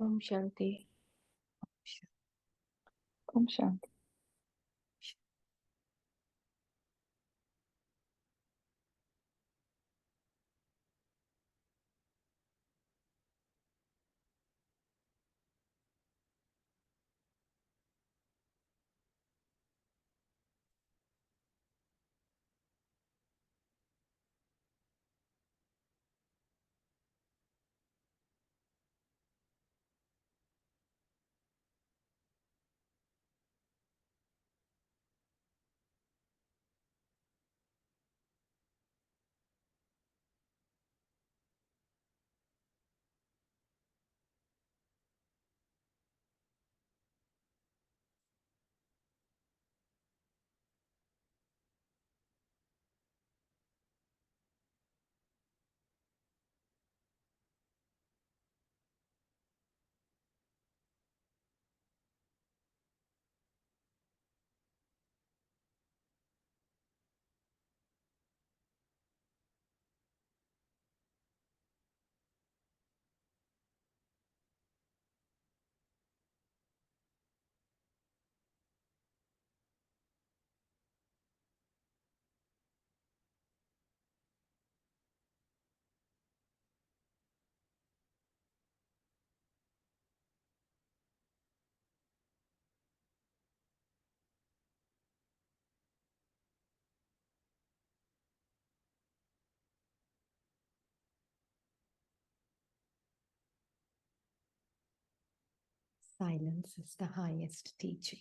Om Shanti. Om Shanti. Silence is the highest teaching.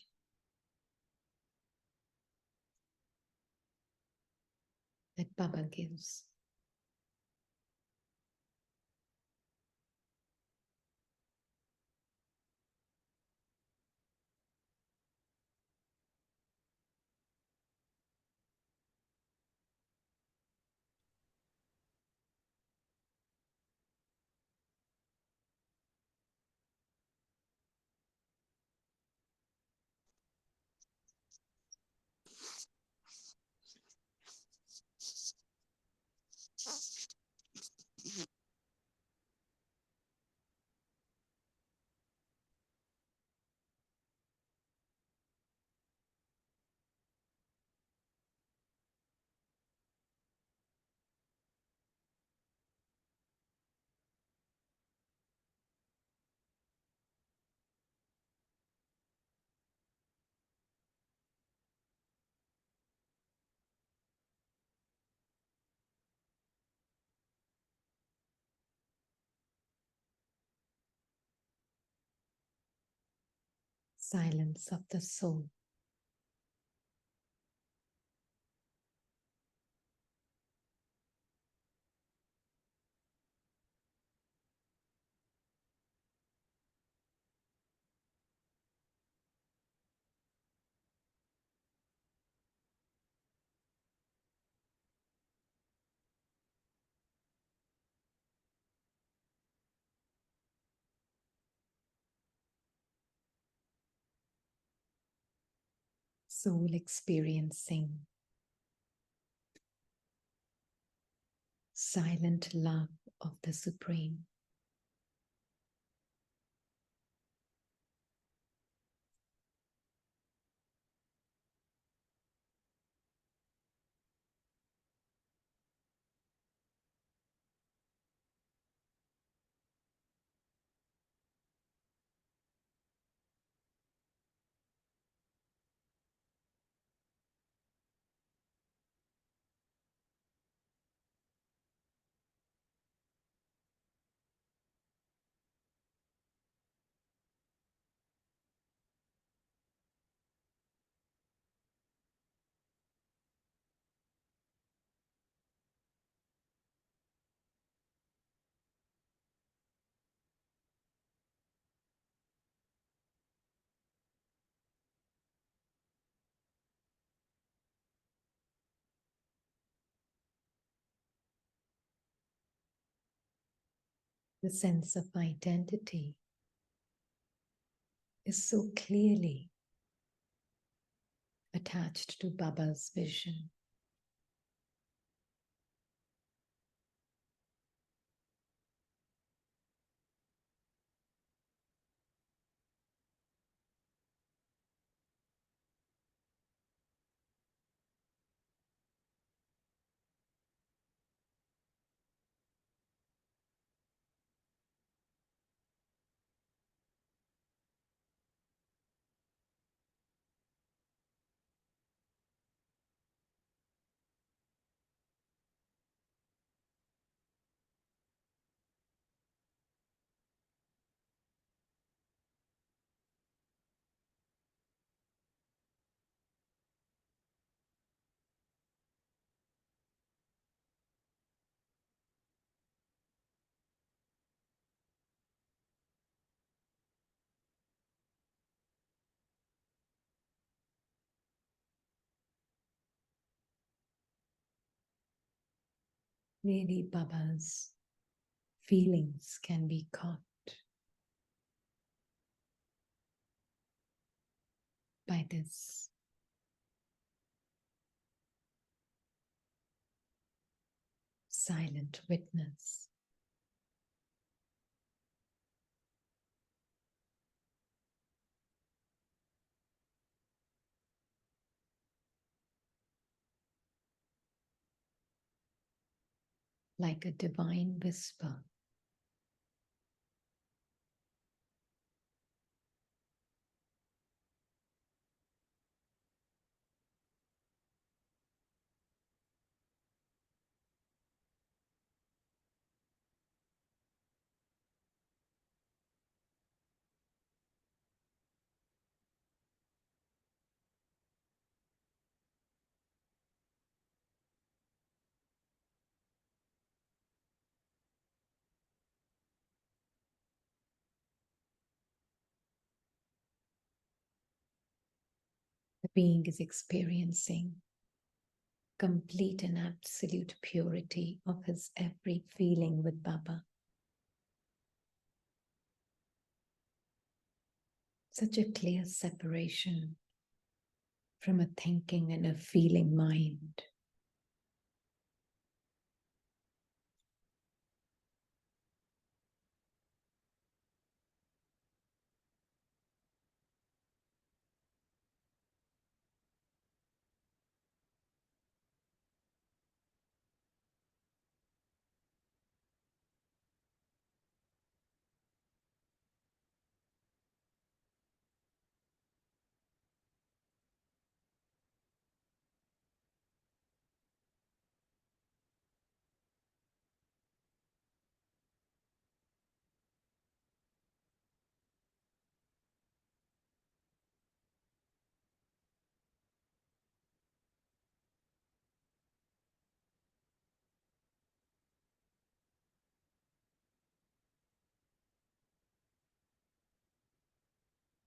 That Baba gives. Silence of the soul. Soul experiencing silent love of the Supreme. The sense of identity is so clearly attached to Baba's vision. Really, Baba's feelings can be caught by this silent witness. Like a divine whisper. The being is experiencing complete and absolute purity of his every feeling with Baba. Such a clear separation from a thinking and a feeling mind.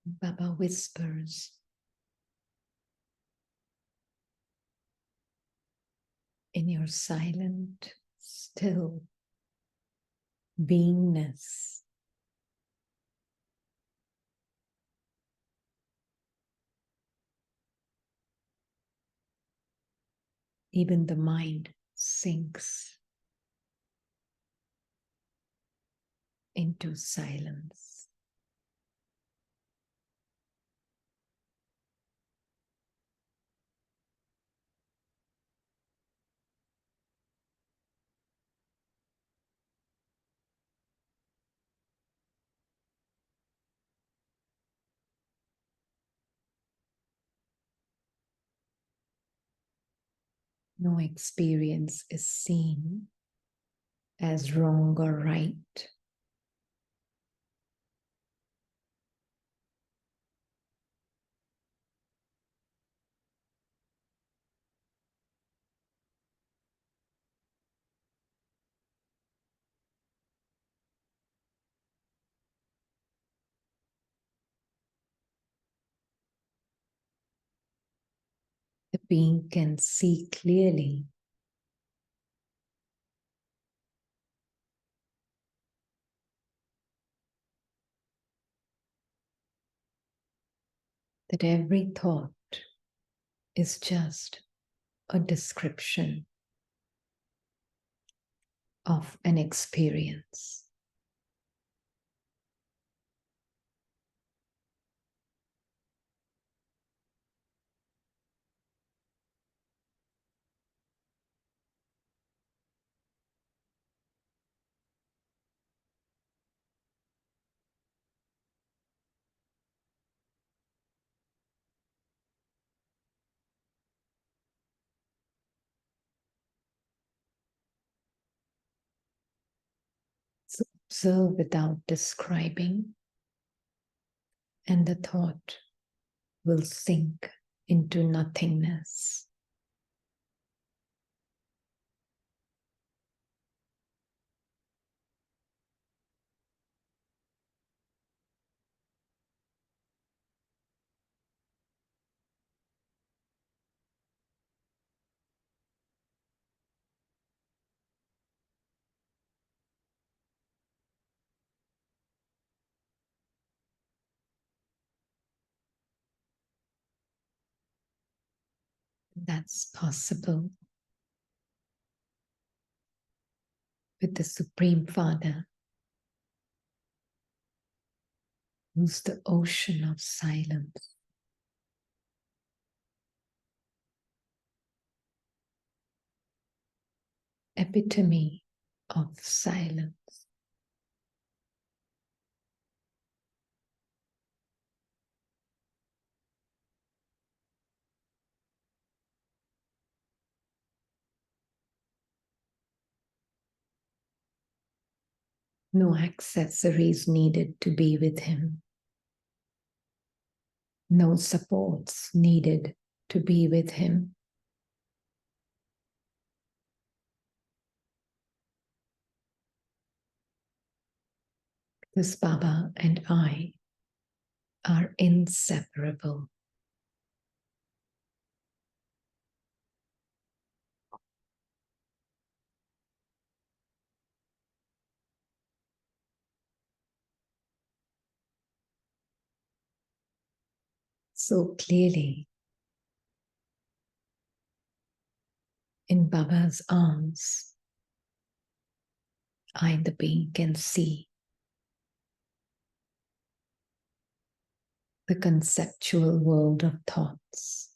Baba whispers in your silent, still beingness. Even the mind sinks into silence. No experience is seen as wrong or right. The being can see clearly that every thought is just a description of an experience. So observe without describing, and the thought will sink into nothingness. That's possible with the Supreme Father, who's the ocean of silence. Epitome of silence. No accessories needed to be with him. No supports needed to be with him. Because Baba and I are inseparable. So clearly, in Baba's arms, I, the being, can see the conceptual world of thoughts.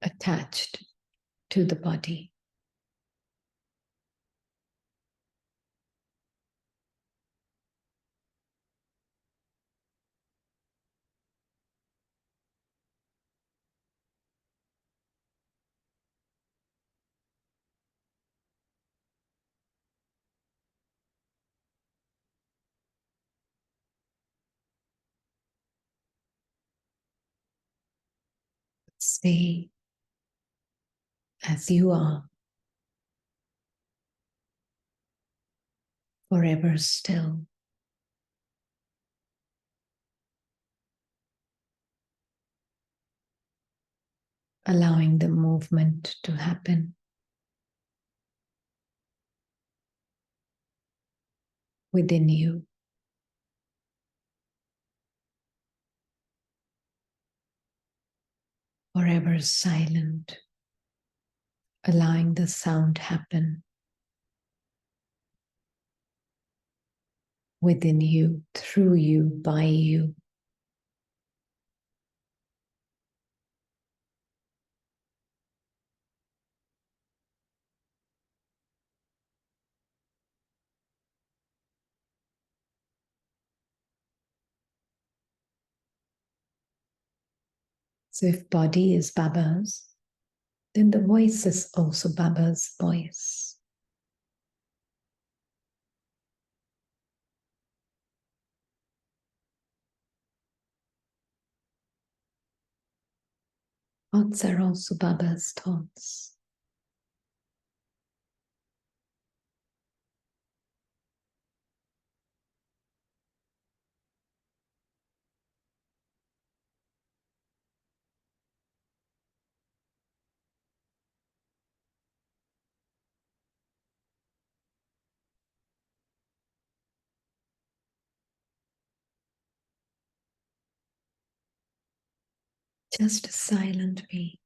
Attached to the body. Stay as you are, forever still. Allowing the movement to happen within you. Forever silent, allowing the sound happen within you, through you, by you. So if body is Baba's, then the voice is also Baba's voice. Thoughts are also Baba's thoughts. Just a silent being.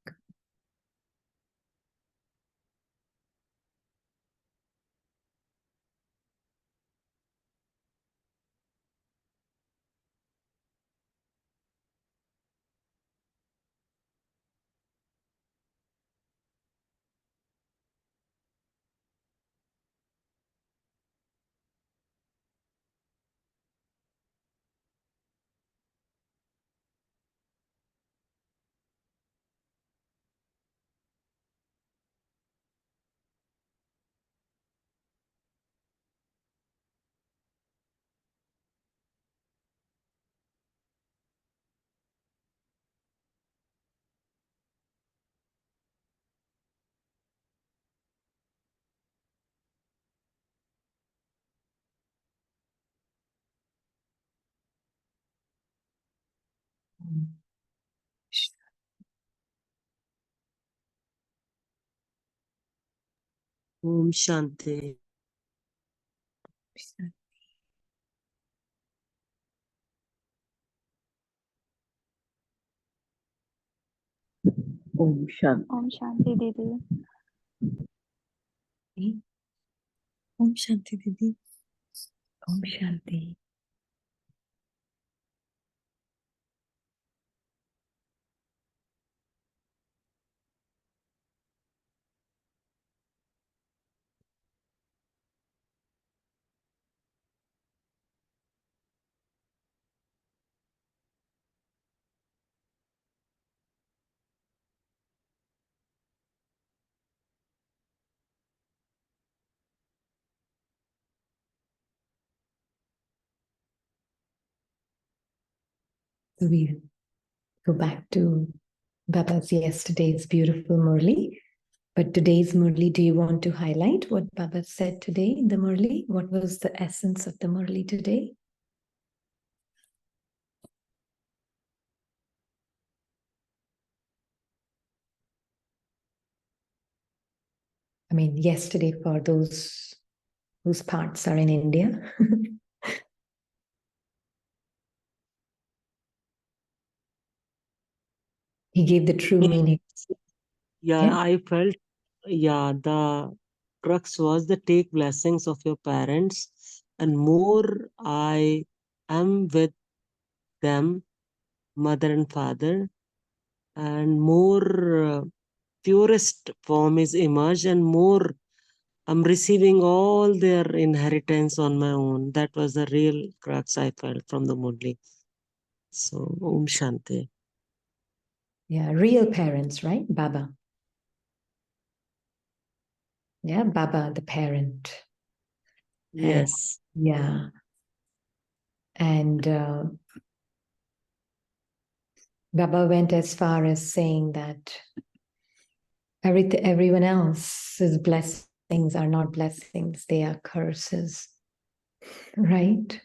Om Shanti. Om Shanti. Om Shanti Didi. Om Shanti Didi. Om Shanti. So we go back to Baba's yesterday's beautiful Murli. But today's Murli, do you want to highlight what Baba said today in the Murli? What was the essence of the Murli today? I mean, yesterday for those whose parts are in India. He gave the true meaning. Yeah, I felt, the crux was the take blessings of your parents, and more I am with them, mother and father, and more purest form is emerged, and more I'm receiving all their inheritance on my own. That was the real crux I felt from the Murli. So, Om Shanti. Yeah, real parents, right? Baba. Yeah, Baba, the parent. Yes. And, yeah. And Baba went as far as saying that everyone else's blessings are not blessings, they are curses, right?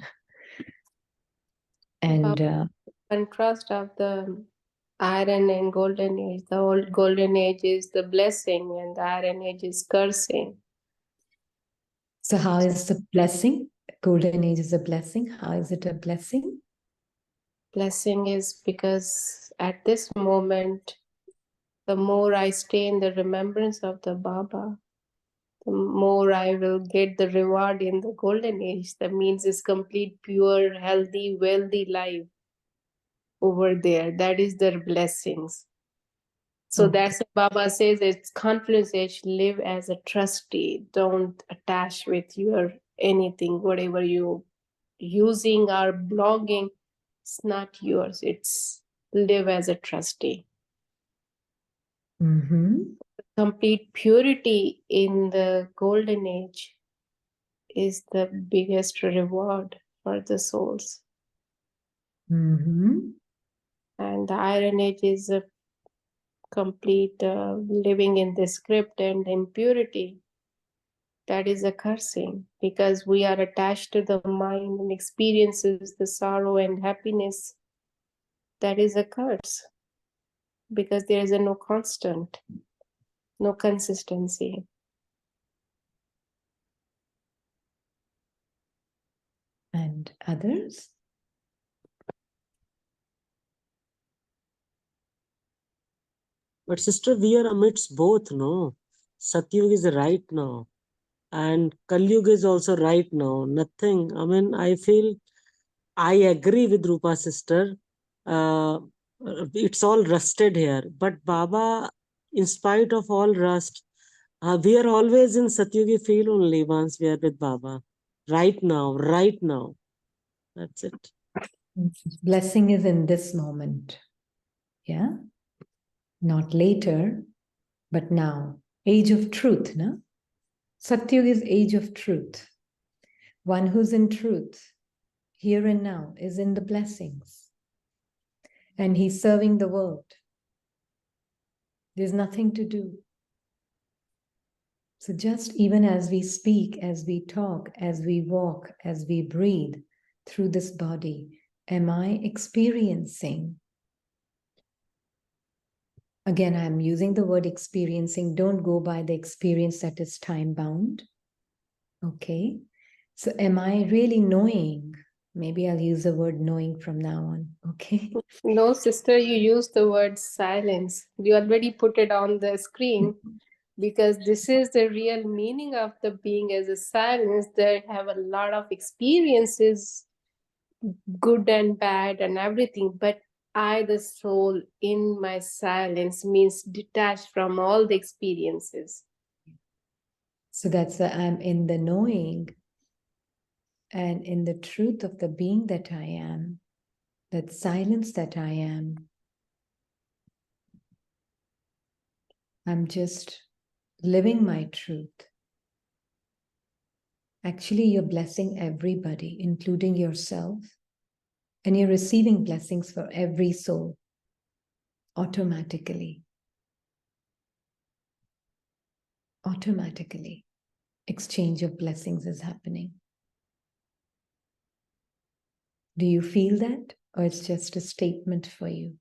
And contrast of the iron and golden age. The old golden age is the blessing and the iron age is cursing. so how is the blessing? Golden age is a blessing. How is it a blessing? Blessing is because at this moment, the more I stay in the remembrance of the Baba, the more I will get the reward in the golden age. That means it's complete, pure, healthy, wealthy life over there. That is their blessings. So Okay. that's what Baba says, it's confluence age, live as a trustee. Don't attach with your anything, whatever you using or blogging, it's not yours. It's live as a trustee. Mm-hmm. Complete purity in the golden age is the biggest reward for the souls. Mm-hmm. And the iron age is a complete living in the script and impurity. That is a cursing because we are attached to the mind and experiences the sorrow and happiness. That is a curse because there is a no constant, no consistency. And others? But sister, we are amidst both, no? Satyug is right now. And Kalyug is also right now. Nothing. I mean, I feel I agree with Rupa sister. Uh, it's all rusted here. But Baba, in spite of all rust, we are always in Satyugi field only once we are with Baba. Right now, right now. That's it. Blessing is in this moment. Yeah? Not later, but now. Age of truth, no? Satyug is age of truth. One who's in truth, here and now, is in the blessings. And he's serving the world. There's nothing to do. So just even as we speak, as we talk, as we walk, as we breathe through this body, am I experiencing Again, I'm using the word experiencing. Don't go by the experience that is time bound. Okay. So am I really knowing? Maybe I'll use the word knowing from now on. Okay. No, sister, you use the word silence. You already put it on the screen because this is the real meaning of the being as a silence. They have a lot of experiences, good and bad and everything, but I, the soul in my silence, means detached from all the experiences. So that's the I'm in the knowing and in the truth of the being that I am, that silence that I am. I'm just living my truth. Actually, you're blessing everybody, including yourself, and you're receiving blessings for every soul automatically. Automatically, exchange of blessings is happening. Do you feel that, or it's just a statement for you?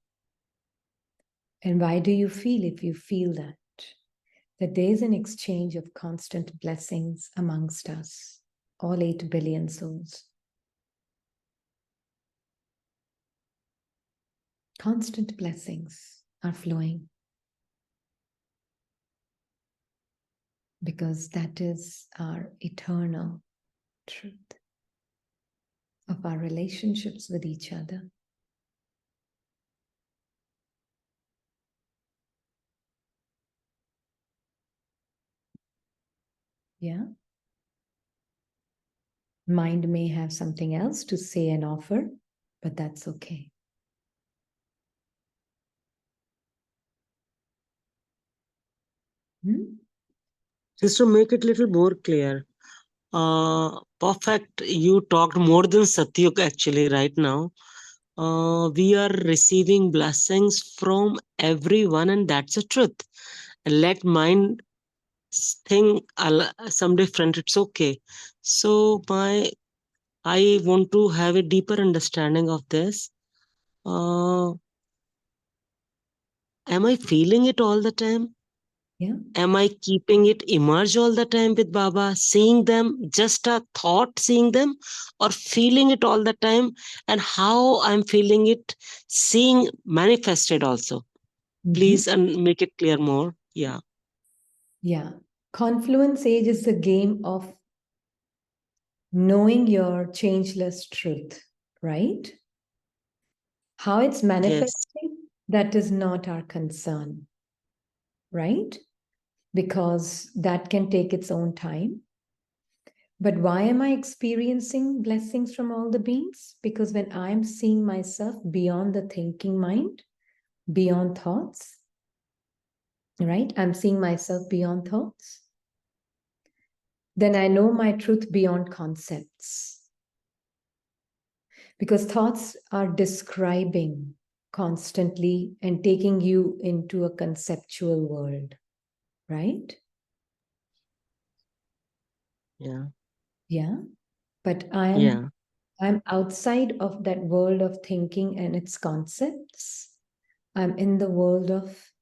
And why do you feel, if you feel that there is an exchange of constant blessings amongst us, all 8 billion souls? Constant blessings are flowing because that is our eternal truth of our relationships with each other. Yeah. Mind may have something else to say and offer, but that's okay. Just to make it a little more clear, perfect. You talked more than Satyuk actually right now. We are receiving blessings from everyone, and that's the truth. Let mind think some different. It's okay. So I want to have a deeper understanding of this. Am I feeling it all the time? Yeah. Am I keeping it immersed all the time with Baba, seeing them, just a thought seeing them, or feeling it all the time, and how I'm feeling it, seeing manifested also? Please and make it clear more. Yeah. Yeah. Confluence age is the game of knowing your changeless truth, right? How it's manifesting, Yes. that is not our concern, right? Because that can take its own time. But why am I experiencing blessings from all the beings? Because when I'm seeing myself beyond the thinking mind, beyond thoughts, right? I'm seeing myself beyond thoughts. Then I know my truth beyond concepts. Because thoughts are describing constantly and taking you into a conceptual world, right? Yeah. Yeah. But Yeah. I'm outside of that world of thinking and its concepts. I'm in the world of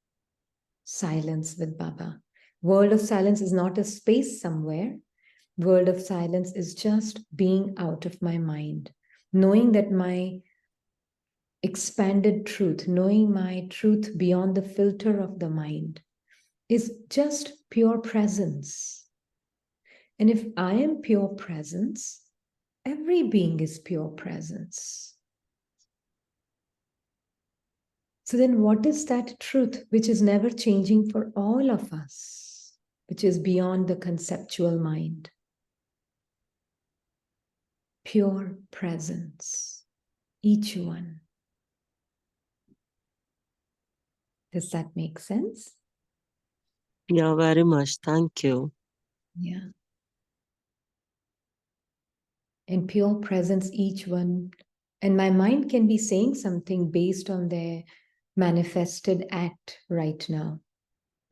silence with Baba. World of silence is not a space somewhere. World of silence is just being out of my mind, knowing that my expanded truth, knowing my truth beyond the filter of the mind, is just pure presence. And if I am pure presence, every being is pure presence. So then, what is that truth which is never changing for all of us, which is beyond the conceptual mind? Pure presence, each one. Does that make sense? Yeah, very much. Thank you. Yeah. In pure presence, each one. And my mind can be saying something based on their manifested act right now.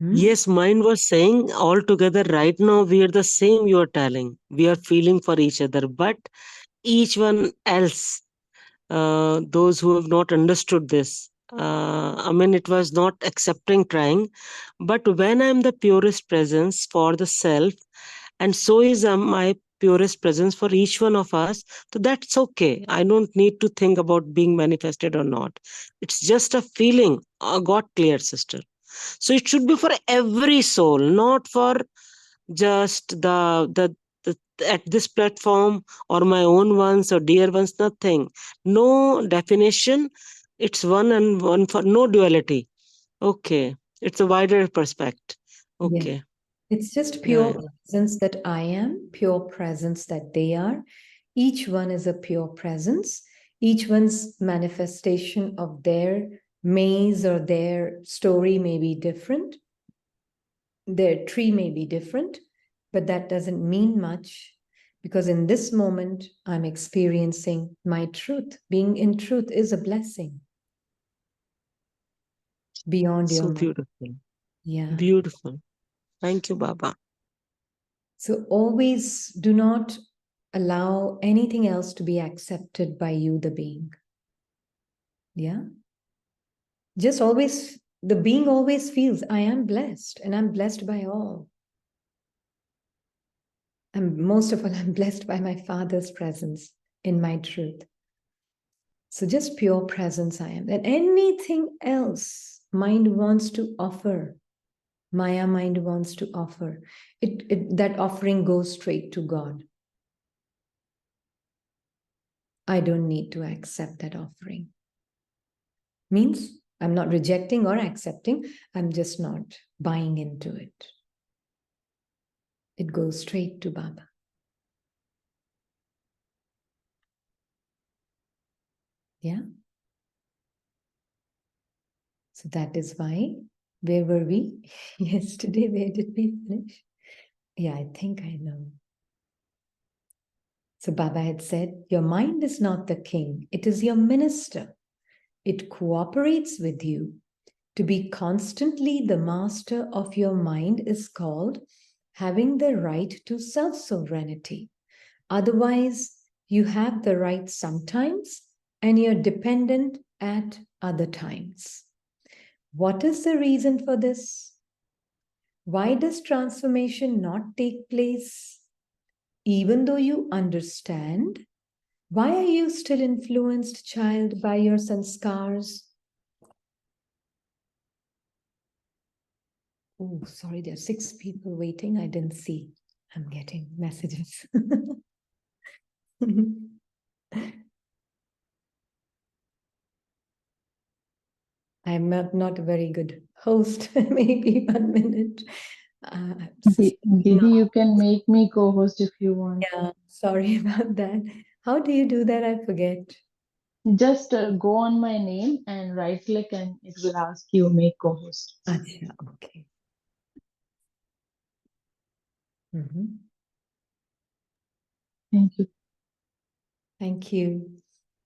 Yes, mine was saying all together right now we are the same, you are telling. We are feeling for each other, but each one else, those who have not understood this, I mean, it was not accepting trying. But when I'm the purest presence for the self, and so is my purest presence for each one of us, so that's okay. I don't need to think about being manifested or not. It's just a feeling. Got clear, sister. So it should be for every soul, not for just the at this platform or my own ones or dear ones. Nothing. No definition. It's one and one, for no duality. Okay, it's a wider perspective. Yeah. Okay. It's just Yeah, pure presence that I am, pure presence that they are. Each one is a pure presence. Each one's manifestation of their maze or their story may be different. Their tree may be different, but that doesn't mean much, because in this moment, I'm experiencing my truth. Being in truth is a blessing beyond your so mind. beautiful. Yeah. Beautiful. Thank you, Baba. So always do not allow anything else to be accepted by you, the being. Yeah. Just always, the being always feels, I am blessed and I'm blessed by all. And most of all, I'm blessed by my Father's presence in my truth. So just pure presence I am. And anything else mind wants to offer, Maya mind wants to offer, that offering goes straight to God. I don't need to accept that offering. Means I'm not rejecting or accepting, I'm just not buying into it. It goes straight to Baba. Yeah. So that is why, where were we yesterday? Where did we finish? Yeah, I think I know. So Baba had said, your mind is not the king, it is your minister. It cooperates with you. To be constantly the master of your mind is called having the right to self-sovereignty. Otherwise, you have the right sometimes and you're dependent at other times. What is the reason for this? Why does transformation not take place? Even though you understand, why are you still influenced, child, by your sanskars? Oh, sorry, there are 6 people waiting. I didn't see. I'm getting messages. I'm not a very good host. Maybe 1 minute. Didi, you can make me co-host if you want. Yeah, sorry about that. How do you do that? I forget. Just go on my name and right click and it will ask you make co-host. Achha, okay. Thank you. Thank you.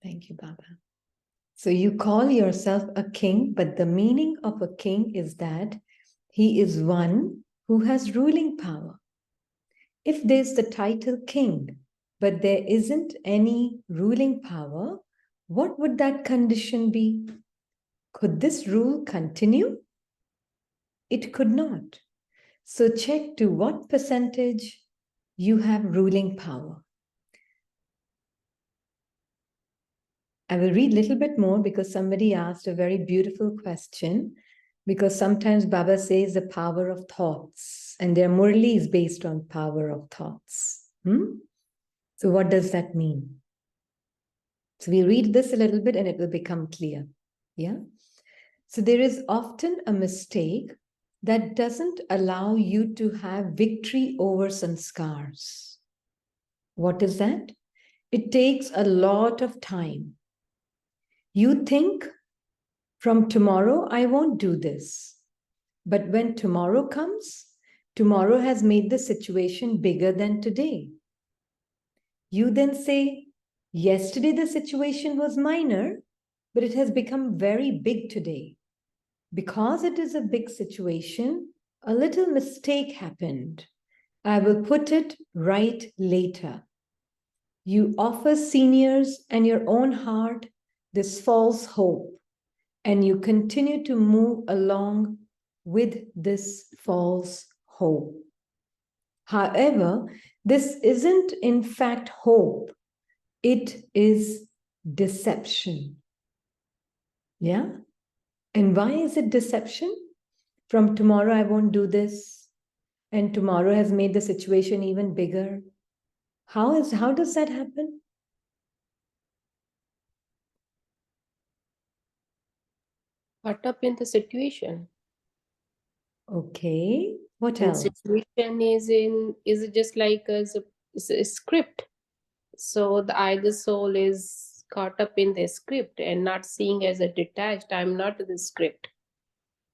Thank you, Baba. So you call yourself a king, but the meaning of a king is that he is one who has ruling power. If there's the title king, but there isn't any ruling power, what would that condition be? Could this rule continue? It could not. So check to what percentage you have ruling power. I will read a little bit more because somebody asked a very beautiful question, because sometimes Baba says the power of thoughts and their Murli is based on power of thoughts. So what does that mean? So we'll read this a little bit and it will become clear. Yeah. So there is often a mistake that doesn't allow you to have victory over sanskars. What is that? It takes a lot of time. You think, from tomorrow, I won't do this. But when tomorrow comes, tomorrow has made the situation bigger than today. You then say, yesterday the situation was minor, but it has become very big today. Because it is a big situation, a little mistake happened. I will put it right later. You offer seniors and your own heart this false hope. and you continue to move along with this false hope. However, this isn't in fact hope, it is deception. Yeah? And why is it deception? From tomorrow I won't do this, and tomorrow has made the situation even bigger. How does that happen? Caught up in the situation. Okay. What And else? situation is it just like it's a script. So the soul is caught up in the script and not seeing as a detached. I'm not the script.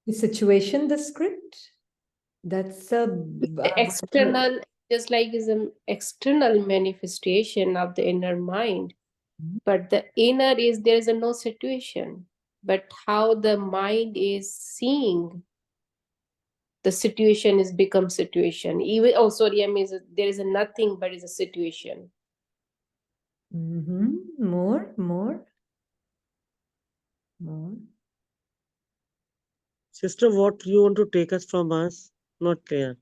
The situation, the script? That's a The external, just like is an external manifestation of the inner mind. But the inner is there is a no situation. But how the mind is seeing the situation is become situation. Even sorry, I mean there is a nothing but is a situation. More. Sister, what you want to take us from us? Not clear.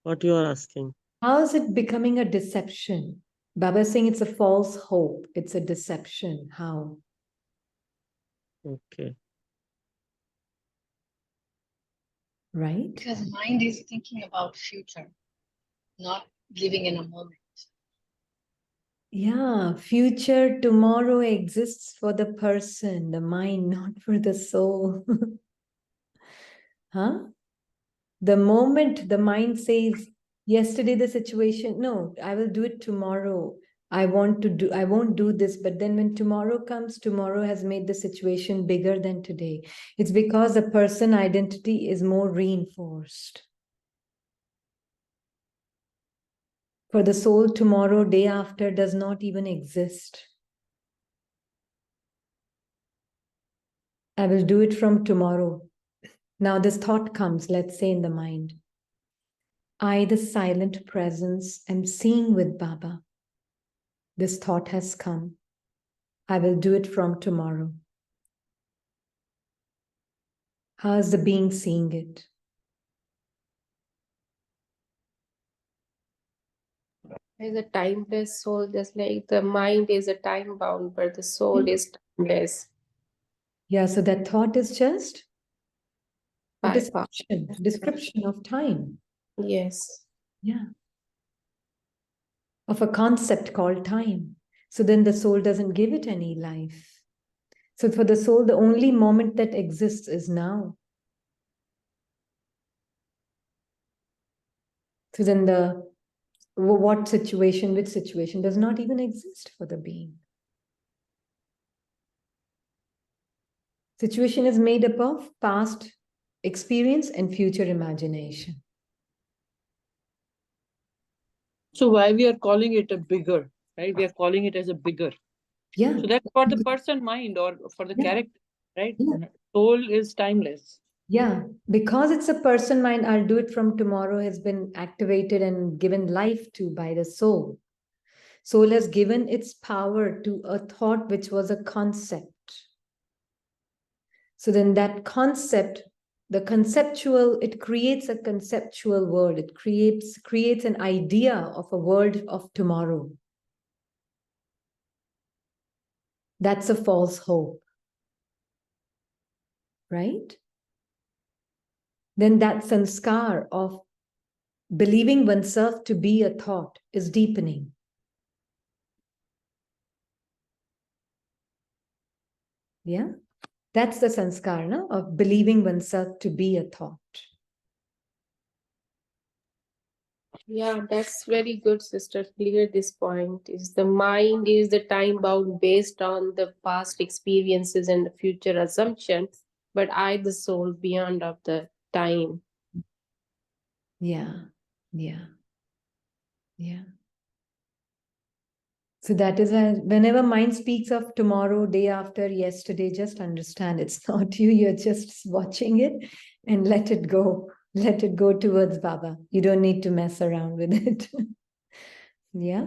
What you are asking? How is it becoming a deception? Baba is saying it's a false hope. It's a deception. How? Okay. Right? Because mind is thinking about future, not living in a moment. Yeah, future, tomorrow exists for the person, the mind, not for the soul. Huh? The moment the mind says, yesterday the situation, no, I will do it tomorrow. I won't do this. But then when tomorrow comes, tomorrow has made the situation bigger than today. It's because the person identity is more reinforced. For the soul, tomorrow, day after does not even exist. I will do it from tomorrow. Now this thought comes, let's say in the mind. I, the silent presence, am seeing with Baba. This thought has come. I will do it from tomorrow. How is the being seeing it? Is a timeless soul, just like the mind is a time bound, but the soul is timeless. Yeah, so that thought is just a Bypass. description of time. Yes. Yeah. Of a concept called time. So then the soul doesn't give it any life. So for the soul, the only moment that exists is now. So then which situation does not even exist for the being. Situation is made up of past experience and future imagination. So why we are calling it a bigger, right? We are calling it as a bigger. Yeah. So that's for the person mind or for the character, right? Yeah. Soul is timeless. Yeah, because it's a person mind, I'll do it from tomorrow has been activated and given life to by the soul. Soul has given its power to a thought which was a concept. So then that concept, it creates a conceptual world. It creates an idea of a world of tomorrow. That's a false hope. Right? Then that sanskar of believing oneself to be a thought is deepening. Yeah? That's the sanskar, no? Of believing oneself to be a thought. Yeah, that's very good, sister. Clear this point. Is the mind is the time bound based on the past experiences and the future assumptions, but I, the soul, beyond of the time. Yeah. So that is why whenever mind speaks of tomorrow, day after, yesterday, just understand it's not you. You're just watching it and let it go. Let it go towards Baba. You don't need to mess around with it. Yeah.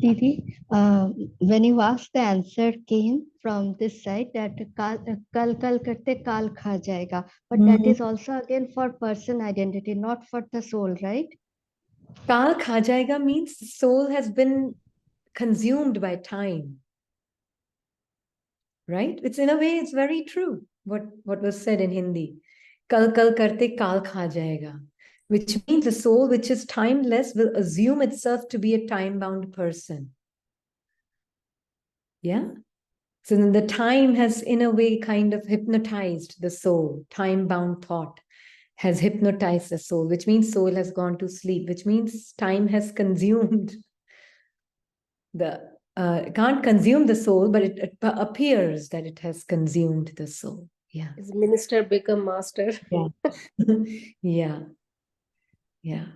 Didi, when you asked, the answer came from this side that kal kal karte kal kha jayega. But that is also again for person identity, not for the soul, right? Kal kha jayega means the soul has been consumed by time. Right? It's in a way, it's very true. What was said in Hindi. Kal kal karte kal kha jayega. Which means the soul which is timeless will assume itself to be a time-bound person. Yeah? So then the time has, in a way, kind of hypnotized the soul. Time-bound thought has hypnotized the soul, which means soul has gone to sleep, which means time has consumed it can't consume the soul, but it appears that it has consumed the soul. Yeah. Is minister become master? Yeah. Yeah. Yeah.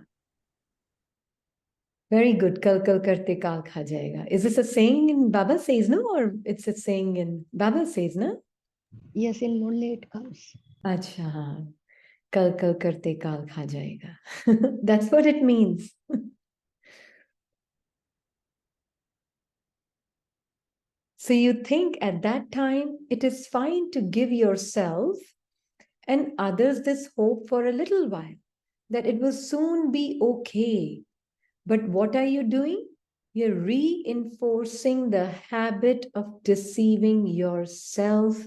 Very good. Kal kal karte kal kha jayega. Is this a saying in Baba says, no? Or it's a saying in Baba says, no? Yes, in Murli it comes. Acha. Kal kal karte kal kha jayega. That's what it means. So you think at that time it is fine to give yourself and others this hope for a little while that it will soon be okay. But what are you doing? You're reinforcing the habit of deceiving yourself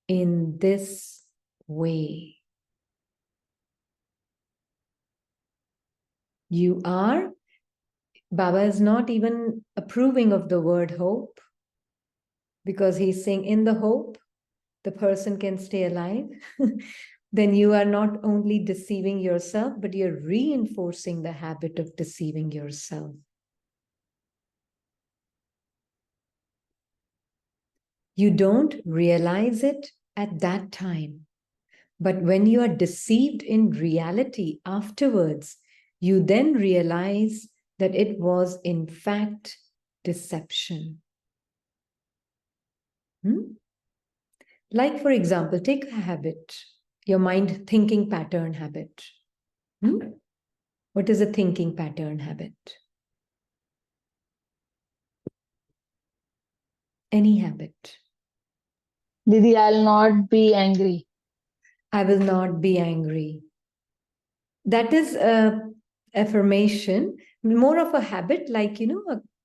in this way. You are, Baba is not even approving of the word hope because he's saying in the hope, the person can stay alive. Then you are not only deceiving yourself, but you're reinforcing the habit of deceiving yourself. You don't realize it at that time. But when you are deceived in reality afterwards, you then realize that it was in fact deception. Like, for example, take a habit, your mind thinking pattern habit. What is a thinking pattern habit? Any habit. Didi, I'll not be angry. I will not be angry. That is a affirmation, more of a habit, like,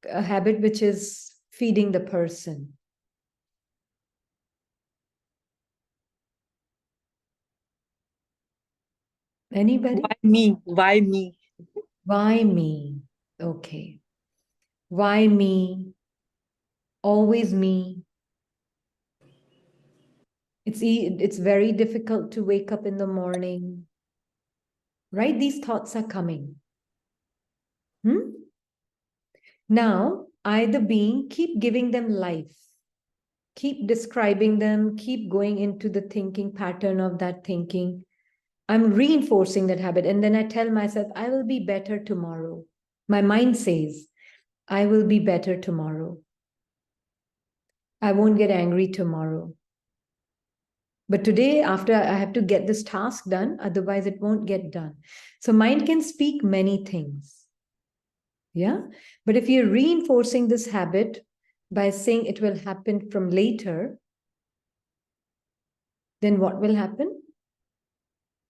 a habit which is feeding the person. Anybody? Why me? Why me? Why me? Okay. Why me? Always me. It's very difficult to wake up in the morning. Right? These thoughts are coming. Now, I, the being, keep giving them life. Keep describing them, keep going into the thinking pattern of that thinking. I'm reinforcing that habit. And then I tell myself, I will be better tomorrow. My mind says, I will be better tomorrow. I won't get angry tomorrow. But today, after I have to get this task done, otherwise it won't get done. So mind can speak many things. Yeah. But if you're reinforcing this habit by saying it will happen from later, then what will happen?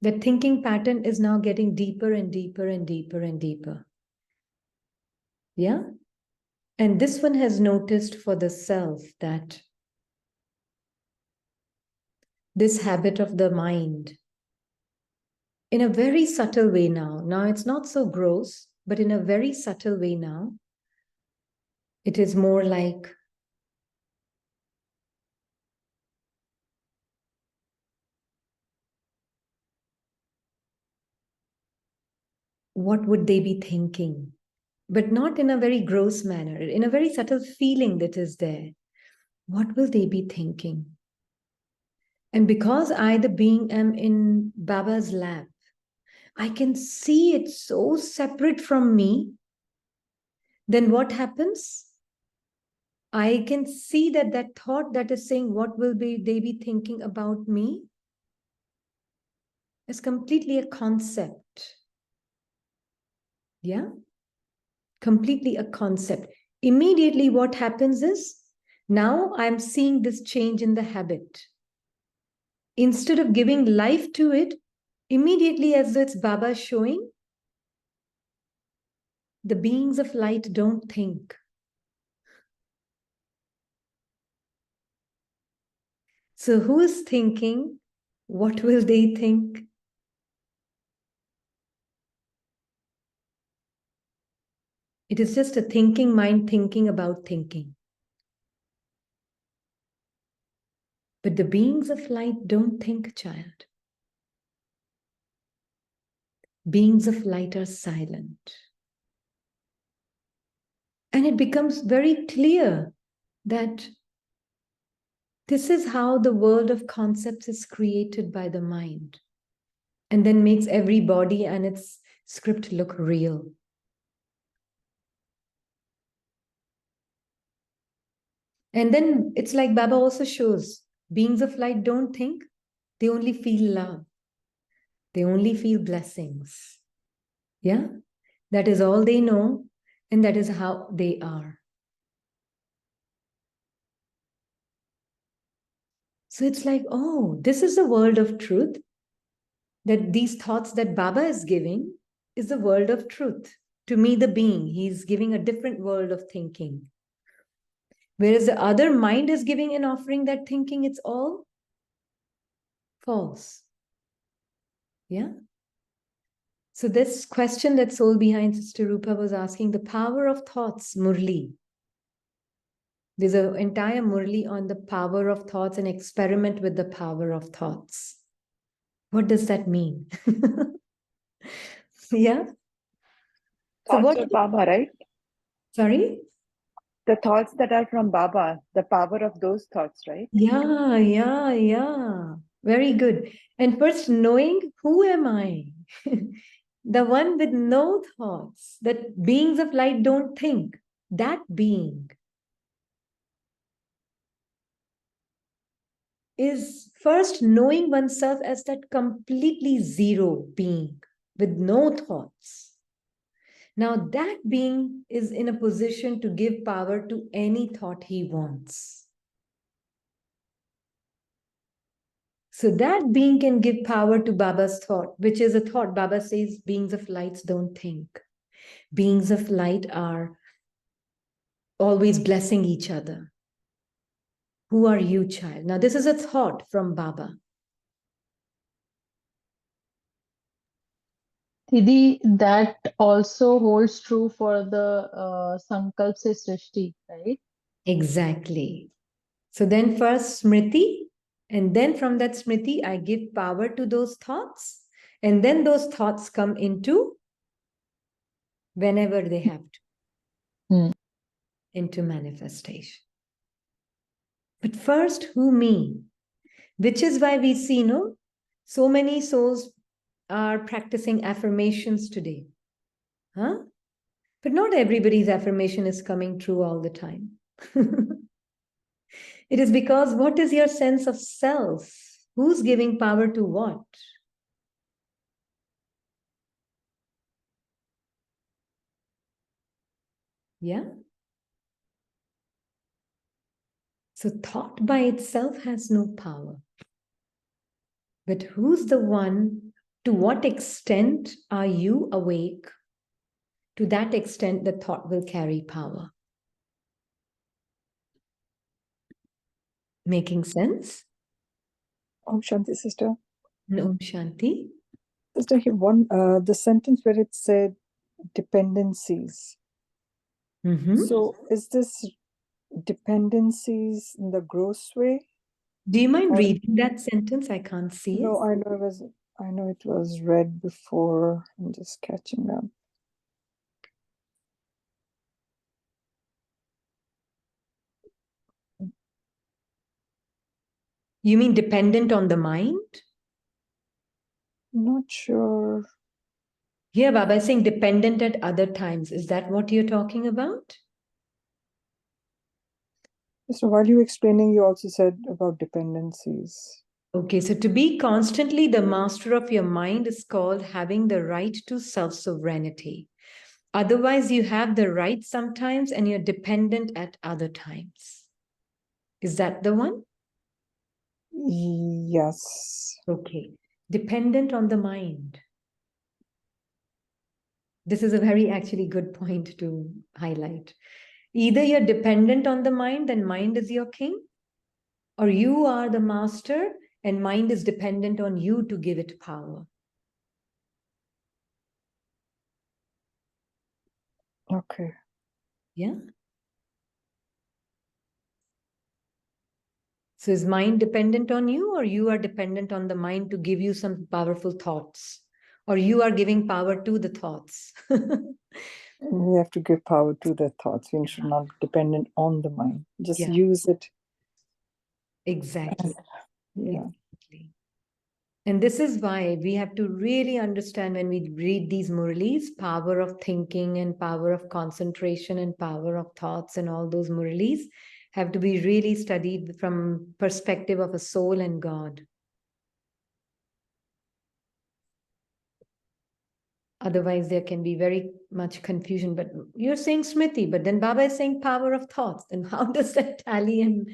The thinking pattern is now getting deeper and deeper and deeper and deeper. Yeah. And this one has noticed for the self that this habit of the mind, in a very subtle way now it's not so gross, but in a very subtle way now, it is more like what would they be thinking? But not in a very gross manner, in a very subtle feeling that is there. What will they be thinking? And because I, the being, am in Baba's lap, I can see it so separate from me. Then what happens? I can see that thought that is saying, what will they be thinking about me? Is completely a concept. Yeah? Completely a concept. immediately what happens is, now I'm seeing this change in the habit. Instead of giving life to it, immediately as it's Baba showing, the beings of light don't think. So who is thinking? What will they think? It is just a thinking mind thinking about thinking. But the beings of light don't think, child. Beings of light are silent. And it becomes very clear that this is how the world of concepts is created by the mind, and then makes every body and its script look real. And then it's like Baba also shows, beings of light don't think, they only feel love. They only feel blessings. Yeah? That is all they know, and that is how they are. So it's like, oh, this is the world of truth. That these thoughts that Baba is giving is the world of truth. To me, the being, he's giving a different world of thinking. Whereas the other mind is giving and offering that thinking, it's all false. Yeah? So this question that soul behind Sister Rupa was asking, the power of thoughts, Murli. There's an entire Murli on the power of thoughts and experiment with the power of thoughts. What does that mean? Yeah? So Thoughts what? of Baba, right? Sorry? The thoughts that are from Baba, the power of those thoughts, right? Yeah. Very good. And first, knowing who am I? The one with no thoughts, that beings of light don't think. That being is first knowing oneself as that completely zero being with no thoughts. Now, that being is in a position to give power to any thought he wants. So that being can give power to Baba's thought, which is a thought. Baba says beings of lights don't think. Beings of light are always blessing each other. Who are you, child? Now, this is a thought from Baba. Didi, that also holds true for the Sankalp se Srishti, right? Exactly. So then first Smriti, and then from that Smriti, I give power to those thoughts. And then those thoughts come into whenever they have to, into manifestation. But first, who me? Which is why we see, no, so many souls are practicing affirmations today. Huh? But not everybody's affirmation is coming true all the time. It is because what is your sense of self? Who's giving power to what? Yeah? So thought by itself has no power. But who's the one? To what extent are you awake? To that extent, the thought will carry power. Making sense? Om Shanti, sister. Om Shanti. Sister, here the sentence where it said dependencies. So is this dependencies in the gross way? Do you mind reading that sentence? I can't see it. No, I know it was read before. I'm just catching up. You mean dependent on the mind? Not sure. Here, Baba is saying dependent at other times. Is that what you're talking about? So while you were explaining, you also said about dependencies. Okay, so to be constantly the master of your mind is called having the right to self-sovereignty. Otherwise, you have the right sometimes and you're dependent at other times. Is that the one? Yes. Okay. Dependent on the mind. This is a very actually good point to highlight. Either you're dependent on the mind, then mind is your king, or you are the master and mind is dependent on you to give it power. Okay. Yeah. So is mind dependent on you, or you are dependent on the mind to give you some powerful thoughts, or you are giving power to the thoughts? We have to give power to the thoughts. We should not be dependent on the mind. Just Yeah. use it. Exactly. Yeah. Exactly. And this is why we have to really understand when we read these Murlis, power of thinking and power of concentration and power of thoughts, and all those Murlis have to be really studied from perspective of a soul and God. Otherwise, there can be very much confusion. But you're saying Smriti, but then Baba is saying power of thoughts. Then how does that tally and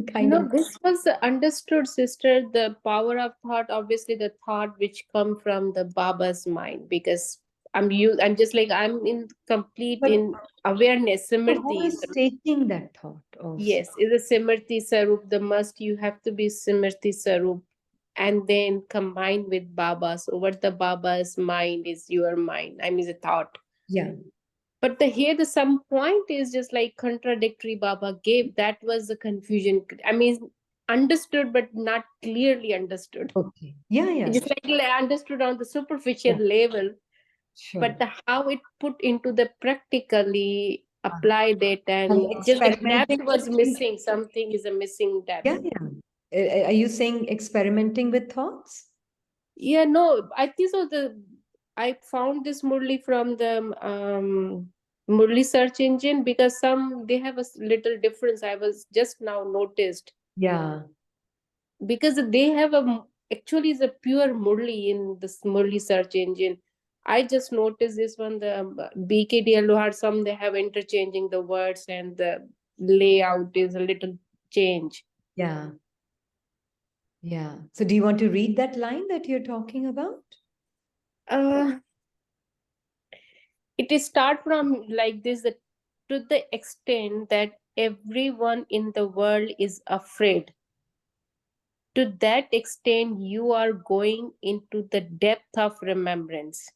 kind No, of... this was understood, sister. The power of thought, obviously, the thought which come from the Baba's mind, because I'm just like I'm in complete But in awareness. who Simrti, is taking that thought also? yes, is a Simrti Sarup. The must you have to be Simrti Sarup, and then combined with Baba's. So what the Baba's mind is your mind. I mean, the thought. Yeah. But the here the some point is just like contradictory Baba gave. That was the confusion. I mean, understood but not clearly understood. Okay. Yeah, yeah. Just like I understood on the superficial Yeah. level, Sure. but how it put into the practically applied it, and just the depth Experimenting was with... missing. Something is a missing depth. Yeah, yeah. Are you saying experimenting with thoughts? Yeah, no, I think so. I found this Murli from the Murli search engine, because some they have a little difference. I was just now noticed, Yeah. because they have actually is a pure Murli in this Murli search engine. I just noticed this one, the BKD Aloha, some they have interchanging the words and the layout is a little change. Yeah. Yeah. So do you want to read that line that you're talking about? It is start from like this, that to the extent that everyone in the world is afraid, to that extent you are going into the depth of remembrance.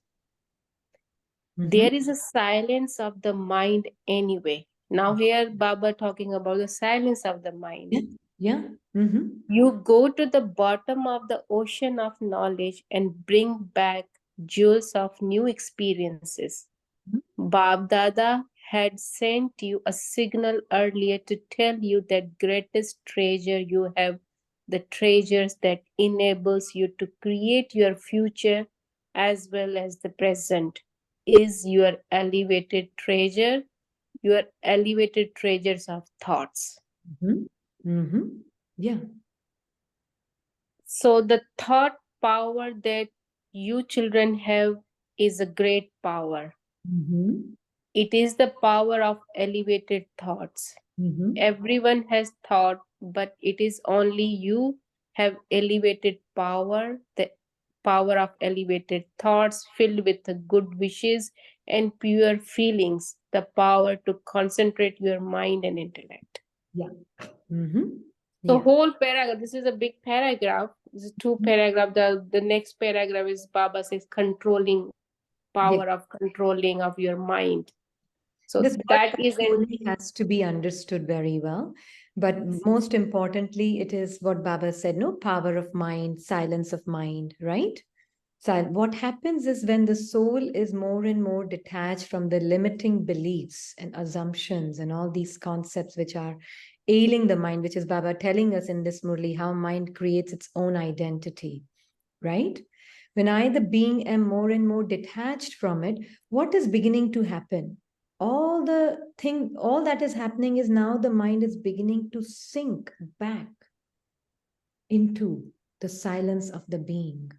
There is a silence of the mind anyway. Now here Baba talking about the silence of the mind. Yeah. Yeah. Mm-hmm. You go to the bottom of the ocean of knowledge and bring back jewels of new experiences. Bab Dada had sent you a signal earlier to tell you that greatest treasure you have, the treasures that enables you to create your future as well as the present, is your elevated treasure, your elevated treasures of thoughts. Mm-hmm. Mm-hmm. Yeah. So the thought power that you children have is a great power. Mm-hmm. It is the power of elevated thoughts. Mm-hmm. Everyone has thought, but it is only you have elevated power, the power of elevated thoughts filled with the good wishes and pure feelings, the power to concentrate your mind and intellect. Yeah. Mm-hmm. The Yeah. whole paragraph, this is a big paragraph. This is two paragraph. The next paragraph is Baba says controlling, power of controlling of your mind. So This that is only has to be understood very well. But most importantly, it is what Baba said, no, power of mind, silence of mind, right? So what happens is when the soul is more and more detached from the limiting beliefs and assumptions and all these concepts which are ailing the mind, which is Baba telling us in this Murli, how mind creates its own identity, right? When I, the being, am more and more detached from it, what is beginning to happen? All that is happening is now the mind is beginning to sink back into the silence of the being.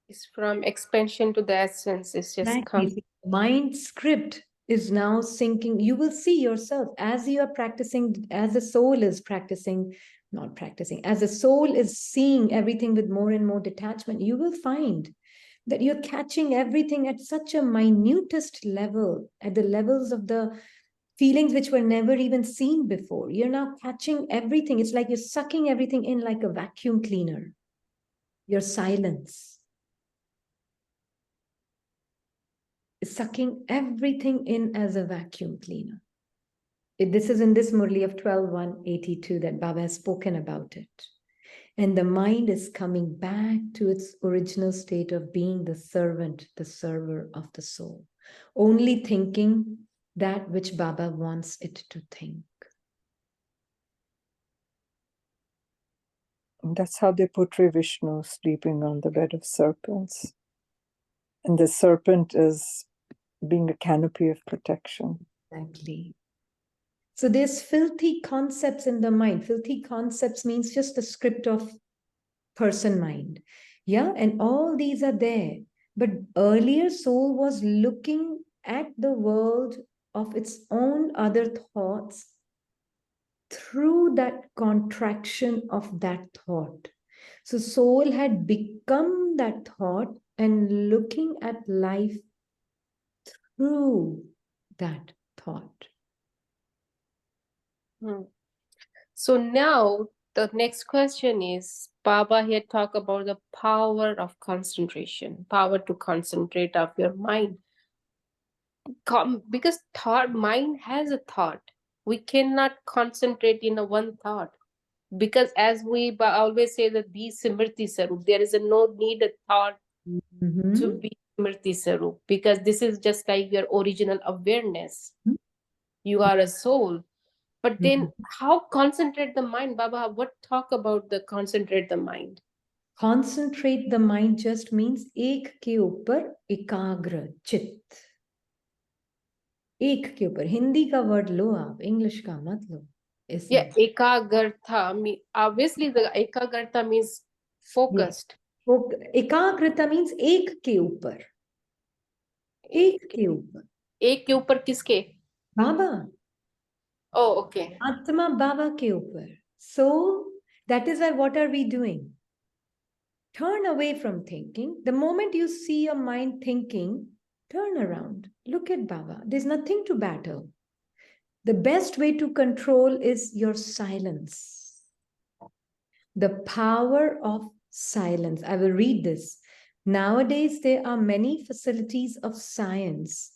It's from expansion to the essence. It's just Exactly. Mind script is now sinking. You will see yourself as you are practicing, as the soul is practicing, not practicing, as the soul is seeing everything with more and more detachment, you will find that you're catching everything at such a minutest level, at the levels of the feelings which were never even seen before. You're now catching everything. It's like you're sucking everything in like a vacuum cleaner. Your silence is sucking everything in as a vacuum cleaner. This is in this Murli of 12.182 that Baba has spoken about it. And the mind is coming back to its original state of being the servant, the server of the soul, only thinking that which Baba wants it to think. And that's how they portray Vishnu sleeping on the bed of serpents. And the serpent is being a canopy of protection. Exactly. So there's filthy concepts in the mind. Filthy concepts means just the script of person mind. Yeah, and all these are there. But earlier soul was looking at the world of its own other thoughts through that contraction of that thought. So soul had become that thought and looking at life through that thought. So now the next question is, Baba here talk about the power of concentration, power to concentrate of your mind. Because mind has a thought. We cannot concentrate in a one thought. Because as we always say that be Simriti Sarup, there is no need a thought to be Simriti Sarup, because this is just like your original awareness. You are a soul. But then how concentrate the mind, Baba? What talk about the concentrate the mind? Concentrate the mind just means ek ke upar ekagra chit. एक के ऊपर. हिंदी का word लो आप, English का मत लो. Yeah, ekagartha. Obviously, the ekagartha means focused. एकाग्रता means एक के ऊपर. एक के ऊपर. एक के ऊपर किसके? बाबा. Oh, okay. आत्मा बाबा के ऊपर. So that is why what are we doing? Turn away from thinking. The moment you see your mind thinking, turn around. Look at Baba. There's nothing to battle. The best way to control is your silence. The power of silence. I will read this. Nowadays, there are many facilities of science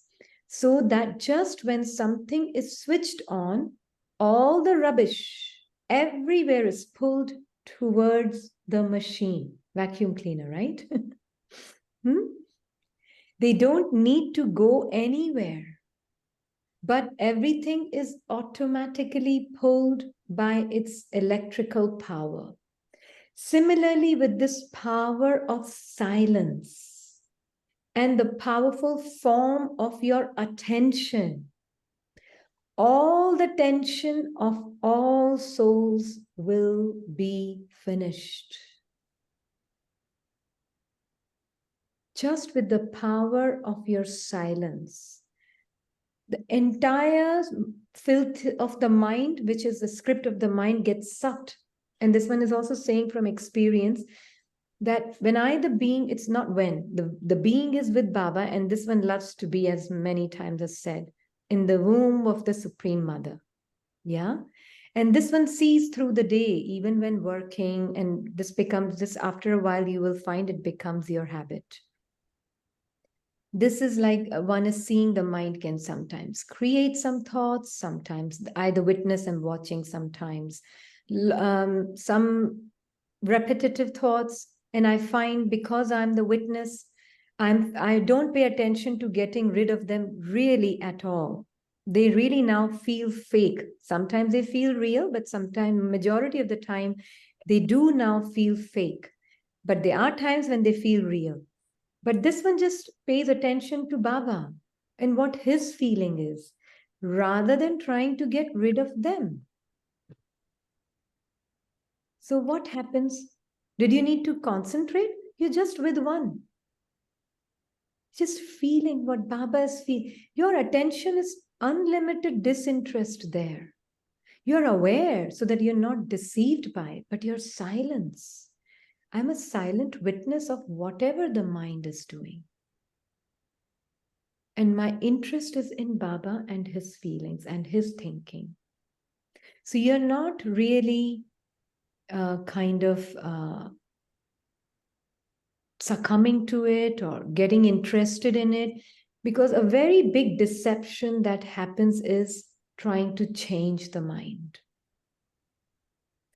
so that just when something is switched on, all the rubbish everywhere is pulled towards the machine. Vacuum cleaner, right? They don't need to go anywhere, but everything is automatically pulled by its electrical power. Similarly, with this power of silence and the powerful form of your attention, all the tension of all souls will be finished. Just with the power of your silence, the entire filth of the mind, which is the script of the mind, gets sucked. And this one is also saying from experience that when I, the being, it's not when, the being is with Baba, and this one loves to be, as many times as said, in the womb of the Supreme Mother. Yeah. And this one sees through the day, even when working, and this after a while, you will find it becomes your habit. This is like one is seeing the mind can sometimes create some thoughts, sometimes I, the witness, am watching sometimes some repetitive thoughts. And I find because I'm the witness, I don't pay attention to getting rid of them really at all. They really now feel fake. Sometimes they feel real, but sometimes, majority of the time, they do now feel fake. But there are times when they feel real. But this one just pays attention to Baba and what his feeling is, rather than trying to get rid of them. So what happens? Did you need to concentrate? You're just with one. Just feeling what Baba is feeling. Your attention is unlimited disinterest there. You're aware so that you're not deceived by it, but your silence. I'm a silent witness of whatever the mind is doing. And my interest is in Baba and his feelings and his thinking. So you're not really succumbing to it or getting interested in it, because a very big deception that happens is trying to change the mind.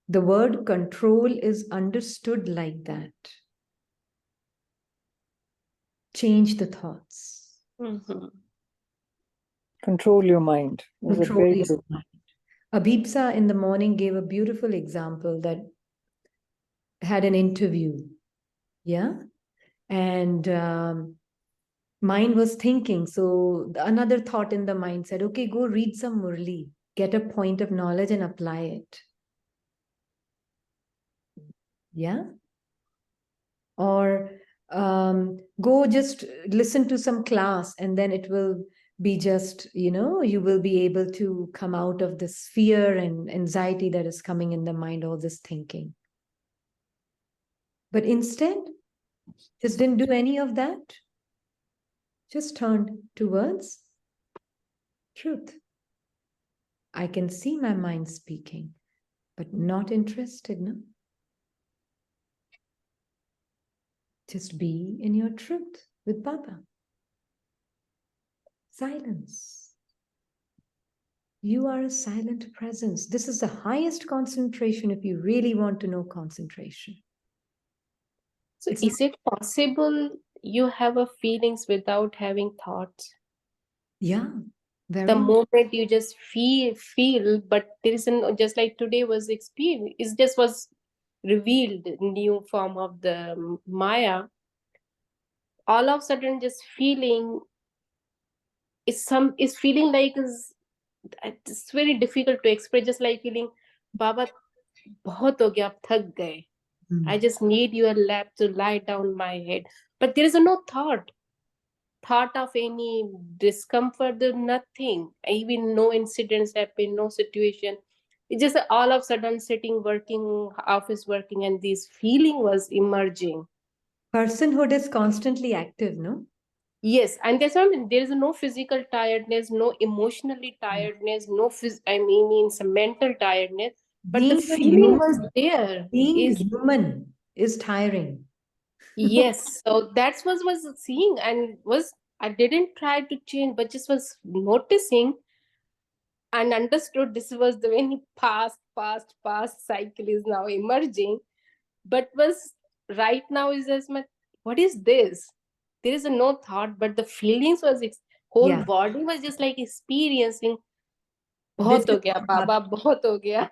The word control is understood like that. Change the thoughts. Mm-hmm. Control your mind. Is a Control very your big. mind. Abhipsa in the morning gave a beautiful example that had an interview. Yeah. And mind was thinking. So another thought in the mind said, okay, go read some Murli, get a point of knowledge and apply it. Yeah. Or go just listen to some class and then it will be just, you will be able to come out of this fear and anxiety that is coming in the mind, all this thinking. But instead, just didn't do any of that. Just turned towards truth. I can see my mind speaking, but not interested, no? Just be in your truth with Baba. Silence. You are a silent presence. This is the highest concentration if you really want to know concentration. So is it possible you have a feelings without having thoughts? Yeah, very. The moment you just feel, but there is just like today was experience, it just was revealed new form of the Maya. All of a sudden, just feeling is feeling like it's very difficult to express. Just like feeling, Baba, बहुत हो गया, अब थक गए. I just need your lap to lie down my head. But there is no thought of any discomfort, nothing. Even no incidents happen, no situation. It's just all of a sudden sitting, working, office working, and this feeling was emerging. Personhood is constantly active, no? Yes, and there's there is no physical tiredness, no emotionally tiredness, no means mental tiredness. But the feeling was there. Being human is tiring. Yes, so that's what was seeing, and was I didn't try to change, but just was noticing and understood this was the very past cycle is now emerging. But was right now is as much, what is this? There is no thought, but the feelings was whole body was just like experiencing. बहुत हो गया, Baba, बहुत हो गया.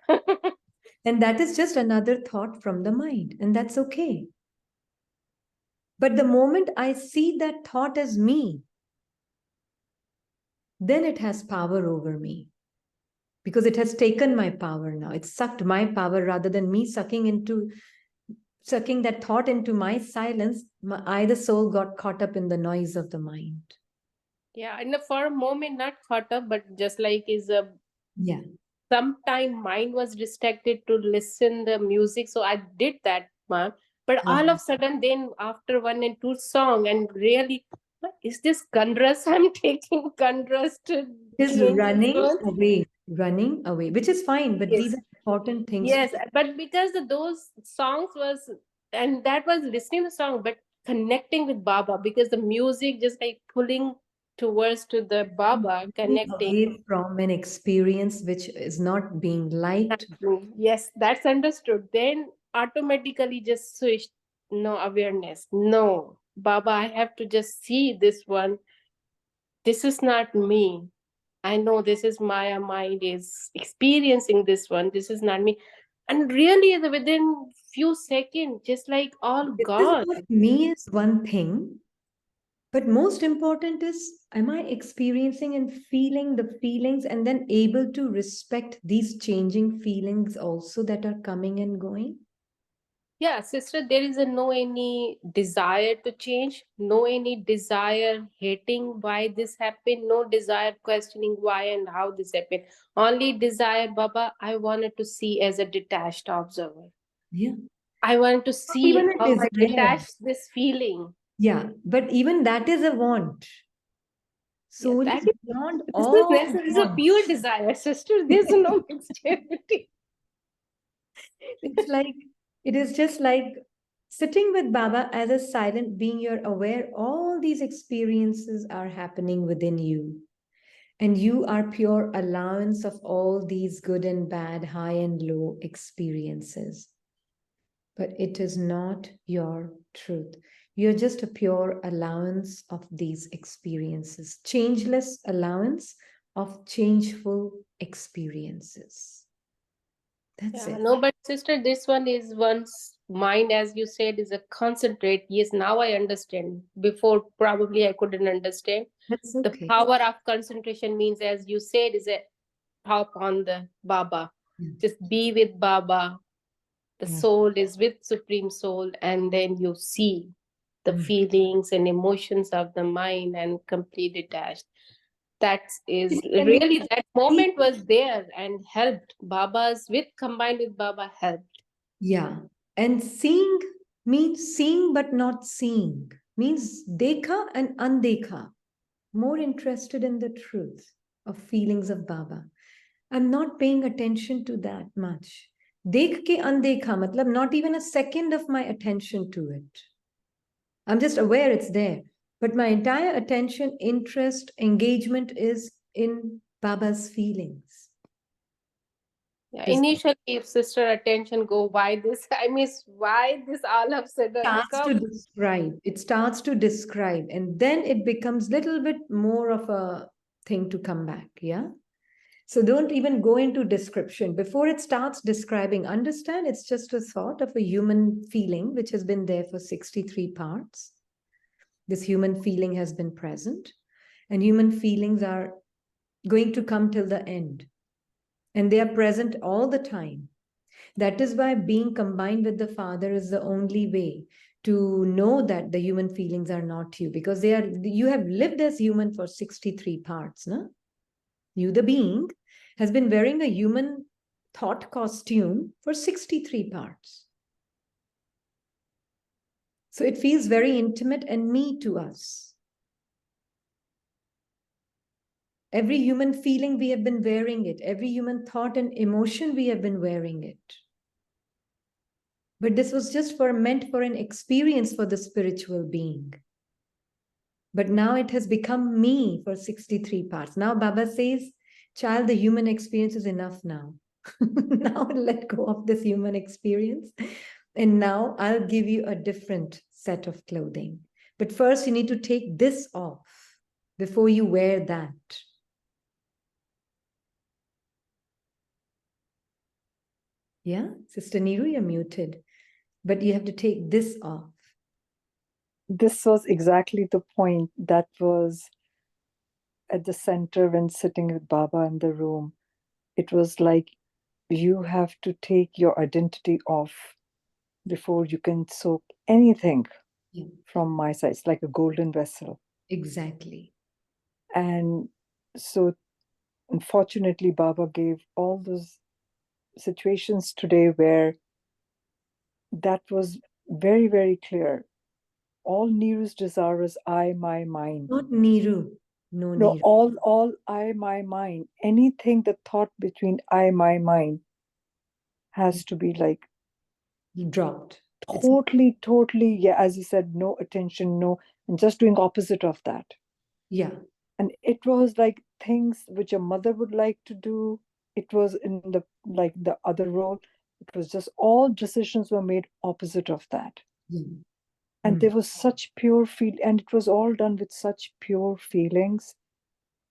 And that is just another thought from the mind, and that's okay. But the moment I see that thought as me, then it has power over me. Because it has taken my power now. It's sucked my power rather than me sucking that thought into my silence. I, the soul, got caught up in the noise of the mind. Yeah, and for a moment not caught up, but just like is a sometime mind was distracted to listen the music, so I did that, ma'am. But all of a sudden, then after 1 and 2 song, and really, is this Kandras? I'm taking Kandras to is running away, which is fine, but these are important things. Yes, but because those songs was, and that was listening to the song, but connecting with Baba, because the music just like pulling towards to the Baba, connecting away from an experience which is not being liked. Yes, that's understood. Then automatically just switched. No awareness. No, Baba, I have to just see this one. This is not me. I know this is Maya mind is experiencing this one. This is not me. And really within few seconds, just like all gone. Me is one thing. But most important is, am I experiencing and feeling the feelings and then able to respect these changing feelings also that are coming and going? Yeah, sister, there is a no any desire to change, no any desire hating why this happened, no desire questioning why and how this happened. Only desire, Baba, I wanted to see as a detached observer. Yeah. I want to Not even see a how I desire. detach this feeling. Yeah, but even that is a want. Yeah, Soul that is is beyond this all is a wants. pure desire, sister. There's no mixturity. It's like, it is just like sitting with Baba as a silent being. You're aware all these experiences are happening within you. And you are pure allowance of all these good and bad, high and low experiences. But it is not your truth. You're just a pure allowance of these experiences, changeless allowance of changeful experiences. That's Yeah, it. no, but sister, this one is one's mind, as you said, is a concentrate. Yes, now I understand. Before, probably I couldn't understand. That's The okay. power of concentration means, as you said, is a top on the Baba. Yeah. Just be with Baba. The Yeah. soul is with Supreme Soul, and then you see the Mm. feelings and emotions of the mind and complete detached. That is Can you really, that see? moment was there and helped. Baba's with combined with Baba helped. Yeah. And seeing means seeing but not seeing, means dekha and undekha. More interested in the truth of feelings of Baba. I'm not paying attention to that much. Dekh ke undekha, matlab not even a second of my attention to it. I'm just aware it's there. But my entire attention, interest, engagement is in Baba's feelings. Yeah, This initially, if sister attention go, why this? I miss why this all of a sudden starts to come. describe. It starts to describe, and then it becomes little bit more of a thing to come back. Yeah. So don't even go into description. Before it starts describing, understand it's just a thought of a human feeling which has been there for 63 parts. This human feeling has been present, and human feelings are going to come till the end. And they are present all the time. That is why being combined with the Father is the only way to know that the human feelings are not you, because they are, you have lived as human for 63 parts. No? You, the being, has been wearing a human thought costume for 63 parts. So it feels very intimate and me to us. Every human feeling, we have been wearing it. Every human thought and emotion, we have been wearing it. But this was just meant for an experience for the spiritual being. But now it has become me for 63 parts. Now Baba says, child, the human experience is enough now. Now let go of this human experience. And now I'll give you a different set of clothing. But first you need to take this off before you wear that. Yeah, Sister Niru, you're muted. But you have to take this off. This was exactly the point that was at the center when sitting with Baba in the room. It was like you have to take your identity off before you can soak anything from my side. It's like a golden vessel. Exactly. And so, unfortunately, Baba gave all those situations today where that was very, very clear. All Niru's desires, I, my, mine. Not Niru. No, No, Niru. all I, my, mine. Anything the thought between I, my, mine has to be like Dropped. totally, yeah, as you said, no attention, no, and just doing opposite of that. Yeah. And it was like things which a mother would like to do. It was in the like the other role. It was just all decisions were made opposite of that. Mm. And there was such pure feel, and it was all done with such pure feelings.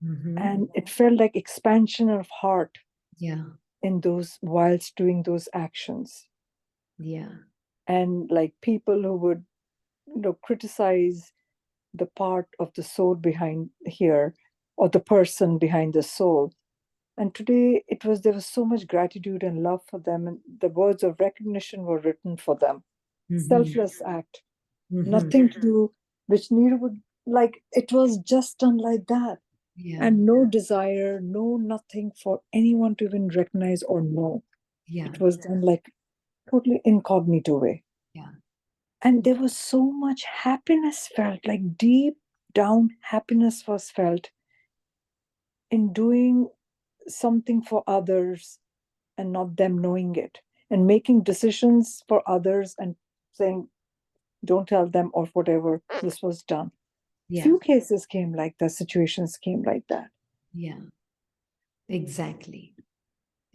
Mm-hmm. And it felt like expansion of heart. Yeah. In those whilst doing those actions. Yeah. And like people who would criticize the part of the soul behind here, or the person behind the soul. And today there was so much gratitude and love for them, and the words of recognition were written for them. selfless act, Mhm. nothing to do, which Neeru would like, it was just done like that. Yeah. And no desire, no nothing for anyone to even recognize or know. Yeah. It was done like totally incognito way. Yeah. And there was so much happiness felt, like deep down happiness was felt in doing something for others and not them knowing it, and making decisions for others and saying, don't tell them or whatever, this was done. Yeah. Few cases came like that, situations came like that. Yeah. Exactly.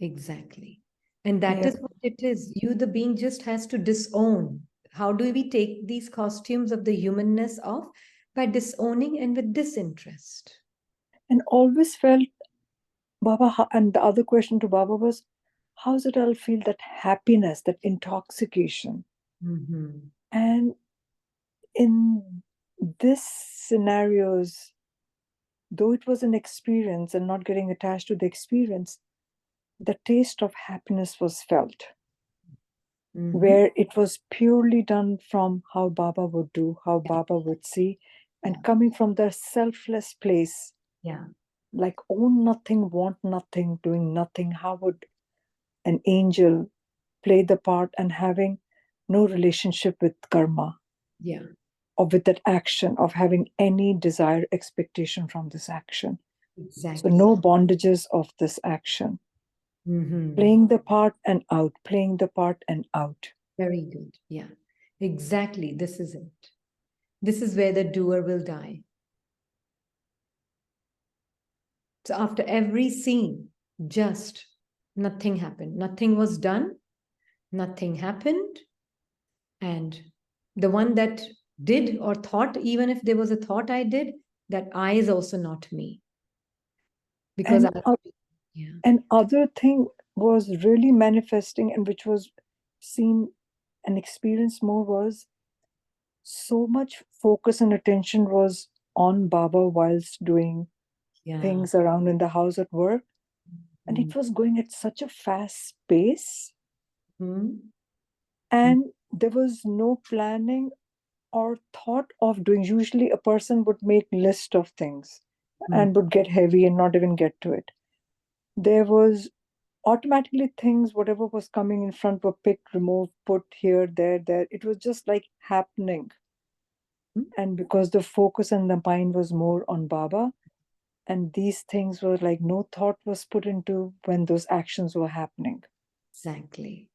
Exactly. And that Yes. is what it is. You, the being, just has to disown. How do we take these costumes of the humanness off? By disowning and with disinterest. And always felt, Baba, and the other question to Baba was, how's it I'll feel that happiness, that intoxication? Mhm. And in this scenarios, though it was an experience and not getting attached to the experience, the taste of happiness was felt, Mhm. where it was purely done from how Baba would do, how Yeah. Baba would see, and Yeah. coming from the selfless place, Yeah. like own nothing, want nothing, doing nothing. How would an angel play the part and having no relationship with karma Yeah. or with that action of having any desire, expectation from this action? So Exactly. no bondages of this action. Mhm. Playing the part and out, playing the part and out. Very good. Yeah. Exactly. This is it. This is where the doer will die. So after every scene, just nothing happened. Nothing was done. Nothing happened. And the one that did or thought, even if there was a thought I did, that I is also not me. Because And yeah. and other thing was really manifesting, and which was seen and experienced more, was so much focus and attention was on Baba whilst doing Yeah. things around in the house at work. And it was going at such a fast pace, Mhm. and there was no planning or thought of doing. Usually a person would make list of things and would get heavy and not even get to it. There was automatically things, whatever was coming in front, were picked, removed, put here, there. It was just like happening. And because the focus and the mind was more on Baba, and these things were like no thought was put into when those actions were happening. Exactly.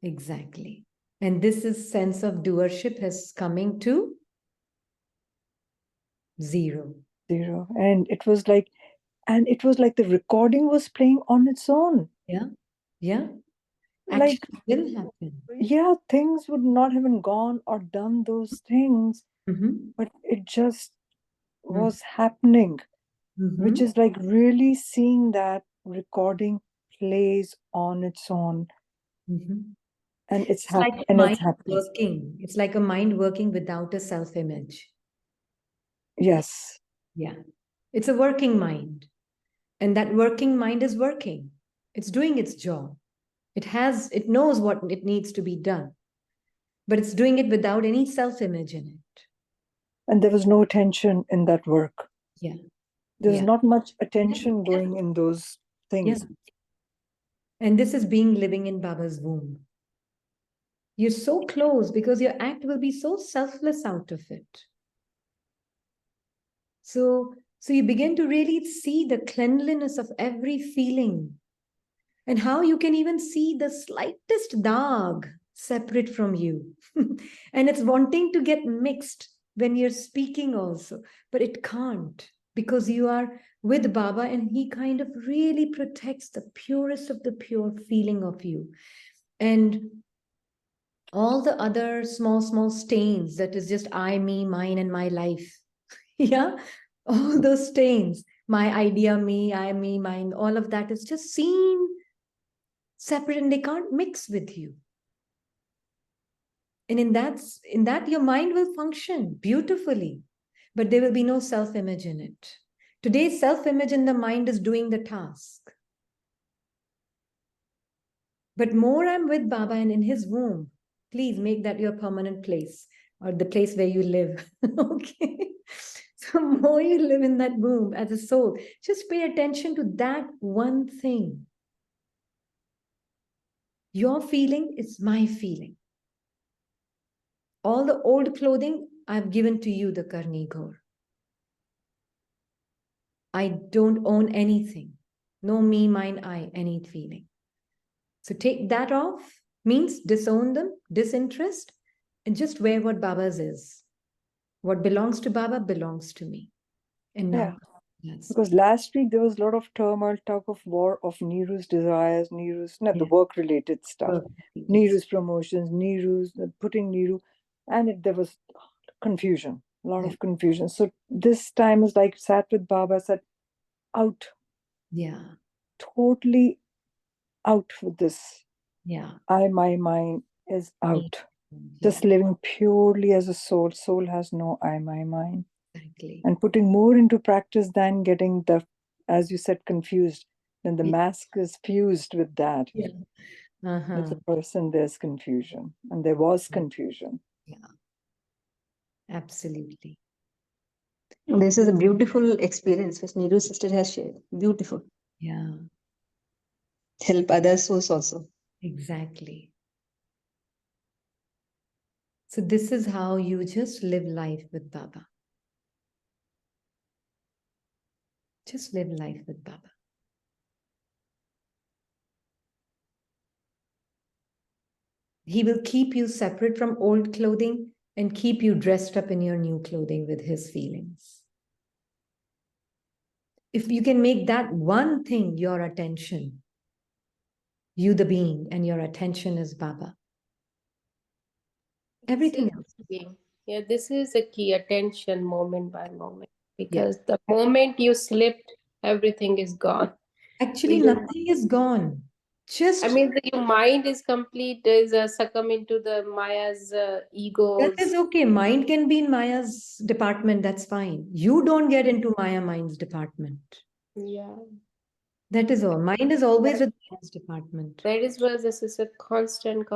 Exactly. And this is sense of doership has coming to zero. Zero. And it was like the recording was playing on its own. Yeah. Yeah. Like, Action will happen. yeah, things would not have gone or done those things, but it just was happening, which is like really seeing that recording plays on its own. And it's It's like a and it's mind happening. working. It's like a mind working without a self-image. Yes. Yeah. It's a working mind. And that working mind is working. It's doing its job. It knows what it needs to be done, but it's doing it without any self-image in it. And there was no attention in that work. Yeah. There's Yeah. not much attention going in those things. Yeah. And this is being living in Baba's womb. You're so close because your act will be so selfless out of it. So you begin to really see the cleanliness of every feeling and how you can even see the slightest dag separate from you. And it's wanting to get mixed when you're speaking also, but it can't because you are with Baba and he kind of really protects the purest of the pure feeling of you. And all the other small stains that is just I, me, mine, and my life. Yeah, all those stains, my idea, me, I, me, mine, all of that is just seen separate and they can't mix with you. And in that your mind will function beautifully, but there will be no self-image in it. Today's self-image in the mind is doing the task. But more I'm with Baba and in his womb, Please make that your permanent place or the place where you live. Okay. So more you live in that womb as a soul, just pay attention to that one thing. Your feeling is my feeling. All the old clothing I've given to you, the Karni Ghor. I don't own anything. No me, mine, I, any feeling. So take that off, means disown them, disinterest, and just wear what Baba's is. What belongs to Baba belongs to me. And now, because last week there was a lot of turmoil, tug of war of Niru's desires, the work-related stuff, Niru's promotions, putting Niru, and there was confusion, a lot of confusion. So this time is like sat with Baba, said, out. Yeah. Totally out with this. Yeah. My mind is out. Just living purely as a soul. Soul has no I, my mind. Exactly. And putting more into practice than getting the, as you said, confused. Then the mask is fused with that. Yeah. As a person, there's confusion. And there was confusion. Yeah. Absolutely. This is a beautiful experience which Neeru's sister has shared. Beautiful. Yeah. Help other souls also. Exactly. So this is how you just live life with Baba. Just live life with Baba. He will keep you separate from old clothing and keep you dressed up in your new clothing with his feelings. If you can make that one thing your attention, you the being, and your attention is Baba. Everything else. Yeah, this is a key, attention moment by moment. Because the moment you slipped, everything is gone. Actually, nothing is gone. Just, I mean, your mind is complete, is succumb into the Maya's egos. That is okay. Mind can be in Maya's department. That's fine. You don't get into Mind's department. Yeah. That is all. Mind is always with Maya's department. That is where this is a constant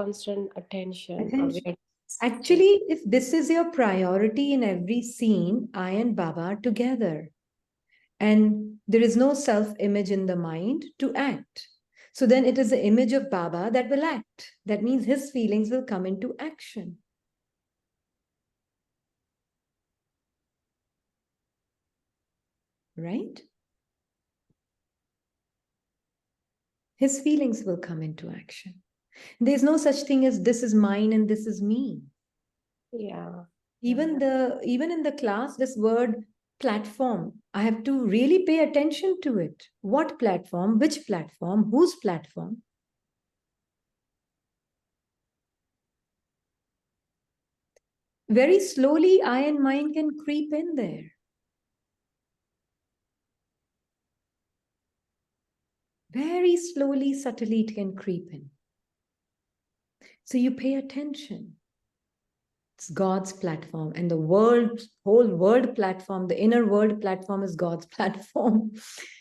attention. Awareness. Actually, if this is your priority in every scene, I and Baba are together. And there is no self-image in the mind to act. So then it is the image of Baba that will act. That means his feelings will come into action. Right? His feelings will come into action. There's no such thing as this is mine and this is me. Yeah. Even in the class, this word platform, I have to really pay attention to it. What platform? Which platform? Whose platform? Very slowly, I and mind can creep in there. Very slowly, subtly, it can creep in. So you pay attention. It's God's platform, and the whole world platform, the inner world platform is God's platform.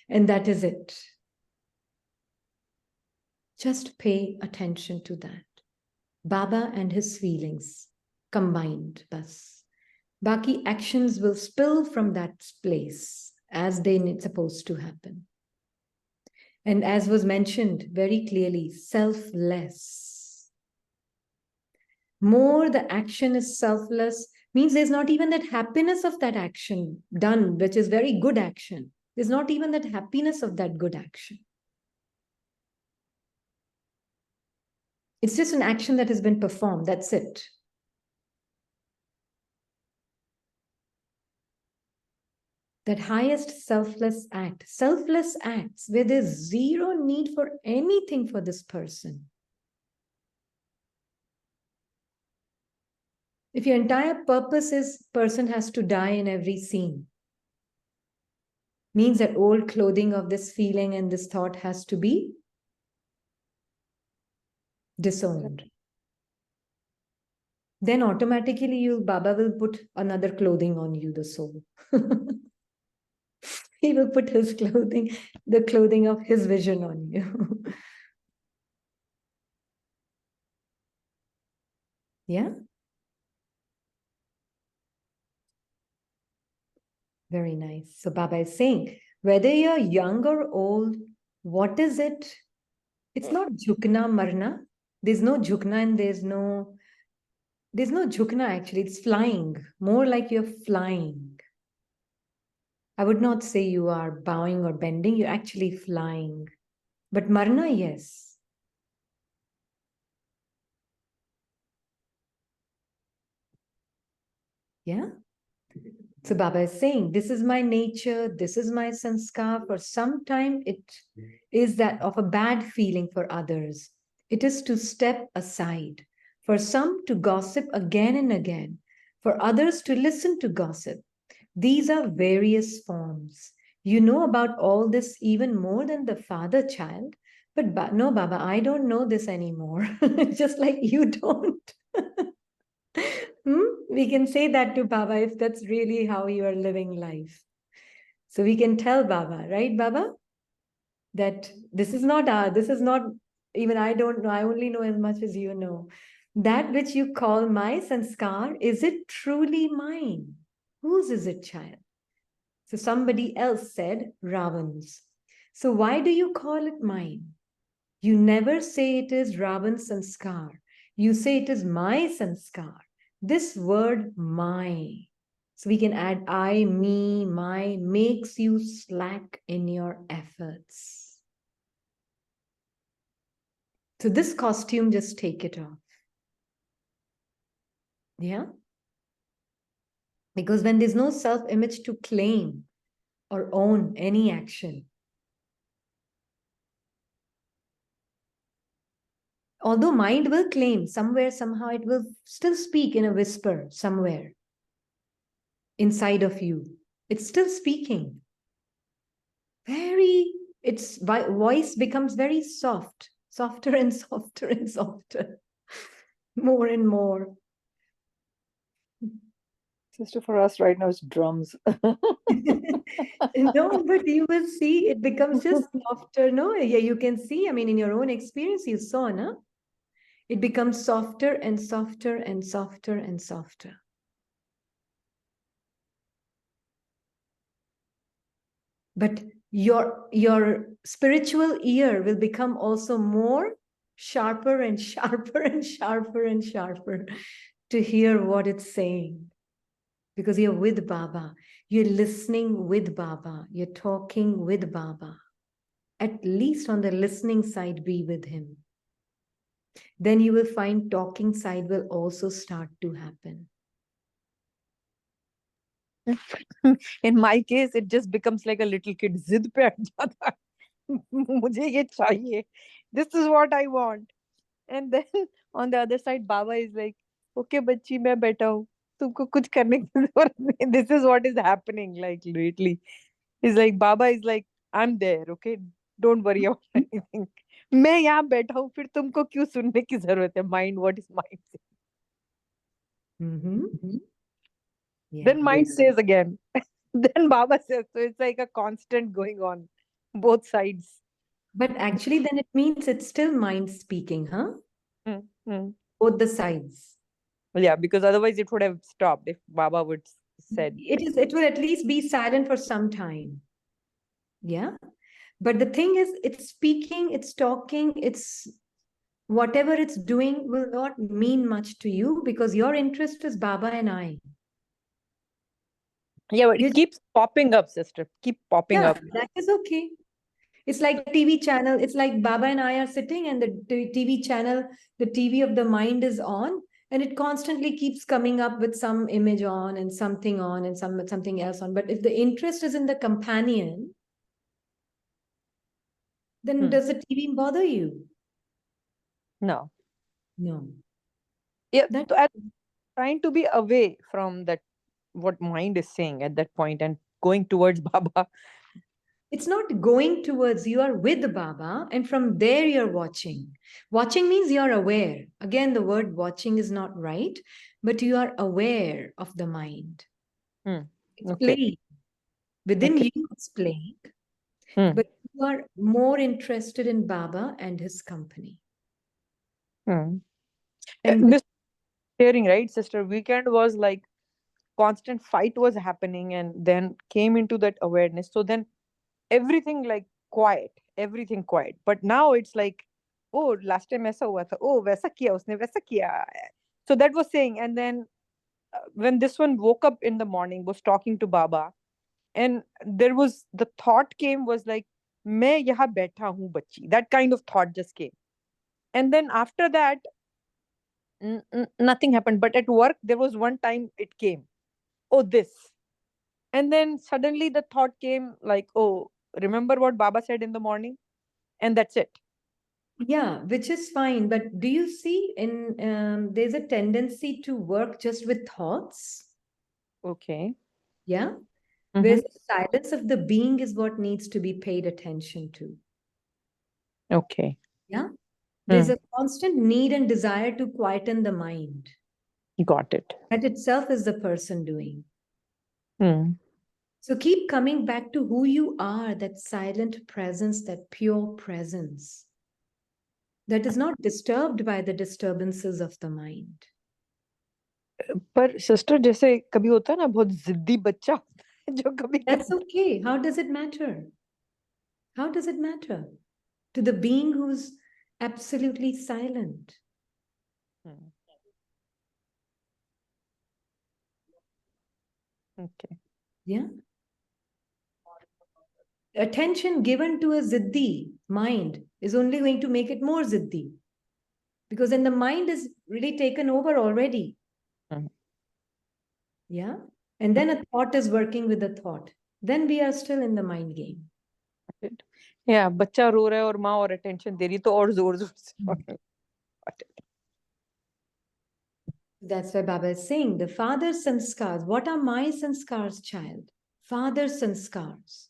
And that is it. Just pay attention to that. Baba and his feelings combined, bas. Baki actions will spill from that place as they're supposed to happen. And as was mentioned very clearly, selfless. More the action is selfless means there's not even that happiness of that action done, which is very good action. There's not even that happiness of that good action. It's just an action that has been performed. That's it. That highest selfless acts where there's zero need for anything for this person. If your entire purpose is person has to die in every scene, means that old clothing of this feeling and this thought has to be disowned. Then automatically Baba will put another clothing on you, the soul. He will put his clothing, the clothing of his vision on you. Yeah? Very nice. So Baba is saying, whether you're young or old, what is it? It's not jhukna marna. There's no jhukna and there's no jhukna actually. It's flying, more like you're flying. I would not say you are bowing or bending, you're actually flying. But marna, yes. Yeah? So Baba is saying, this is my nature, this is my sanskar. For some time, it is that of a bad feeling for others. It is to step aside. For some to gossip again and again. For others to listen to gossip. These are various forms. You know about all this even more than the father child. But no, Baba, I don't know this anymore. Just like you don't. We can say that to Baba if that's really how you are living life. So we can tell Baba, right, Baba? That this is not even I don't know, I only know as much as you know. That which you call my sanskar, is it truly mine? Whose is it, child? So somebody else said, Ravan's. So why do you call it mine? You never say it is Ravan's sanskar. You say it is my sanskar. This word my. So we can add I, me, my, makes you slack in your efforts. So this costume, just take it off. Yeah? Because when there's no self-image to claim or own any action, although mind will claim somewhere, somehow it will still speak in a whisper somewhere inside of you. It's still speaking. Its voice becomes very soft, softer and softer and softer, more and more. Sister, for us right now, it's drums. No, but you will see it becomes just softer. No, yeah, you can see. I mean, in your own experience, you saw, no? It becomes softer and softer and softer and softer. But your spiritual ear will become also more sharper and sharper and sharper and sharper to hear what it's saying. Because you're with Baba, you're listening with Baba, you're talking with Baba. At least on the listening side, be with him. Then you will find talking side will also start to happen. In my case, it just becomes like a little kid. Zid pe at jata hai. Mujhe ye chahiye. This is what I want. And then on the other side, Baba is like, okay, bachchi, main baitha hu. तुमको कुछ करने की जरूरत नहीं. This is what is happening like lately. It's like Baba is like, I'm there, okay? Don't worry about anything. मैं यहाँ बैठा हूँ, फिर तुमको क्यों सुनने की जरूरत है? Mind, what is mind? Yeah. Then mind says again. Then Baba says. So it's like a constant going on, both sides. But actually, then it means it's still mind speaking, huh? Both the sides. Well, yeah, because otherwise it would have stopped if Baba would said. It will at least be silent for some time. Yeah. But the thing is, it's speaking, it's talking, it's whatever it's doing will not mean much to you because your interest is Baba and I. Yeah, but it keeps popping up, sister. Keep popping up. That is okay. It's like TV channel. It's like Baba and I are sitting and the TV channel, the TV of the mind is on and it constantly keeps coming up with some image on and something something else on. But if the interest is in the companion, then does the TV bother you? No. No. Yeah, trying to be away from that, what mind is saying at that point and going towards Baba. It's not going towards, you are with Baba and from there you're watching. Watching means you're aware. Again, the word watching is not right, but you are aware of the mind. It's playing. Within you, it's playing. But you are more interested in Baba and his company. And sharing, right, sister? Weekend was like constant fight was happening, and then came into that awareness. So then everything like quiet, everything quiet. But now it's like, oh, last time aisa hua tha, oh, वैसा किया उसने, वैसा किया. So that was saying, and then when this one woke up in the morning, was talking to Baba, and there was the thought came was like, मैं यहाँ बैठा हूँ बच्ची. That kind of thought just came, and then after that, nothing happened. But at work, there was one time it came, oh, this. And then suddenly the thought came like, oh, remember what Baba said in the morning? And that's it. Yeah, which is fine. But do you see there's a tendency to work just with thoughts? Okay. Yeah. Mhm. Whereas the silence of the being is what needs to be paid attention to. Okay. Yeah. There's a constant need and desire to quieten the mind. Got it. That itself is the person doing. Hmm. So keep coming back to who you are, that silent presence, that pure presence that is not disturbed by the disturbances of the mind. पर sister जैसे कभी होता है ना बहुत जिद्दी बच्चा होता है जो कभी That's okay. How does it matter? How does it matter to the being who's absolutely silent? Okay. Yeah. Attention given to a ziddi mind is only going to make it more ziddi, because then the mind is really taken over already. Yeah. And then a thought is working with a thought. Then we are still in the mind game. Yeah, बच्चा रो रहा है और माँ और attention दे रही तो और जोर जोर से. That's why Baba is saying the father's sanskars. What are my sanskars, child? Father's sanskars.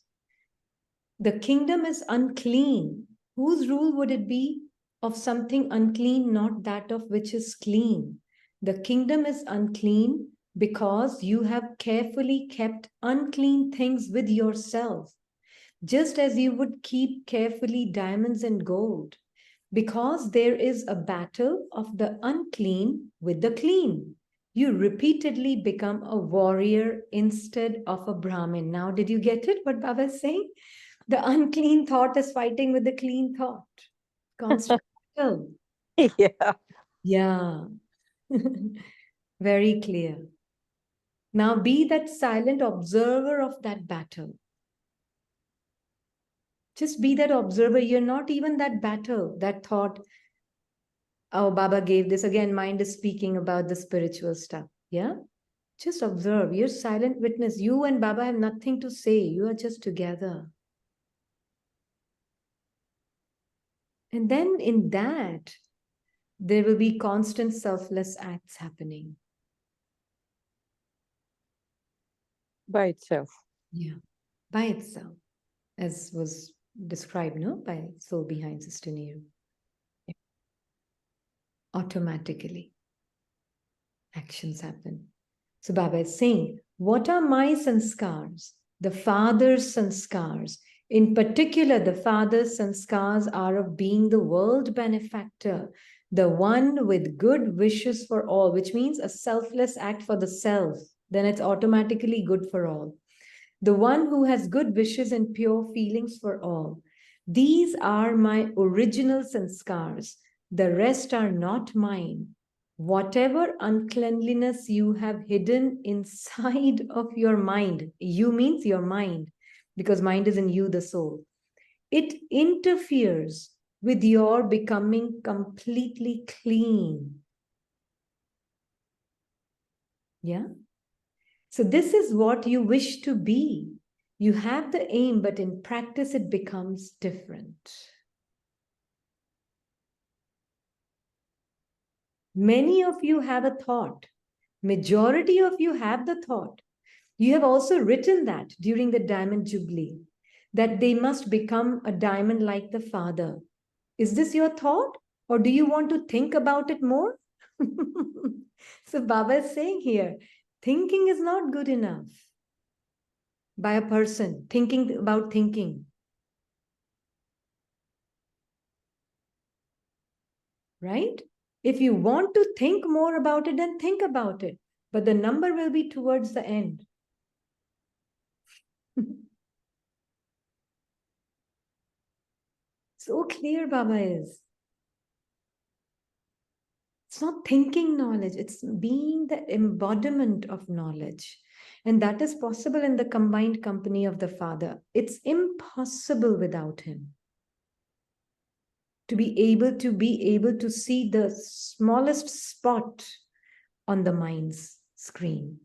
The kingdom is unclean. Whose rule would it be of something unclean, not that of which is clean? The kingdom is unclean because you have carefully kept unclean things with yourself, just as you would keep carefully diamonds and gold, because there is a battle of the unclean with the clean. You repeatedly become a warrior instead of a Brahmin. Now, did you get it? What Baba is saying? The unclean thought is fighting with the clean thought. Constant battle. Yeah. Yeah. Very clear. Now be that silent observer of that battle. Just be that observer. You're not even that battle, that thought. Oh, Baba gave this. Again, mind is speaking about the spiritual stuff. Yeah. Just observe. You're silent witness. You and Baba have nothing to say. You are just together. And then in that, there will be constant selfless acts happening. By itself. Yeah, by itself, as was described, no, by Soul Behind Sister Neeru. Automatically, actions happen. So Baba is saying, what are my sanskars? The father's sanskars. In particular, the father's sanskars are of being the world benefactor, the one with good wishes for all, which means a selfless act for the self. Then it's automatically good for all. The one who has good wishes and pure feelings for all. These are my original sanskars. The rest are not mine. Whatever uncleanliness you have hidden inside of your mind, you means your mind, because mind is in you, the soul. It interferes with your becoming completely clean. Yeah. So this is what you wish to be. You have the aim, but in practice it becomes different. Many of you have a thought. Majority of you have the thought. You have also written that during the Diamond Jubilee, that they must become a diamond like the Father. Is this your thought? Or do you want to think about it more? So Baba is saying here, thinking is not good enough. By a person, thinking about thinking. Right? If you want to think more about it, then think about it. But the number will be towards the end. So clear Baba is. It's not thinking knowledge, it's being the embodiment of knowledge. And that is possible in the combined company of the Father. It's impossible without him. To be able to see the smallest spot on the mind's screen.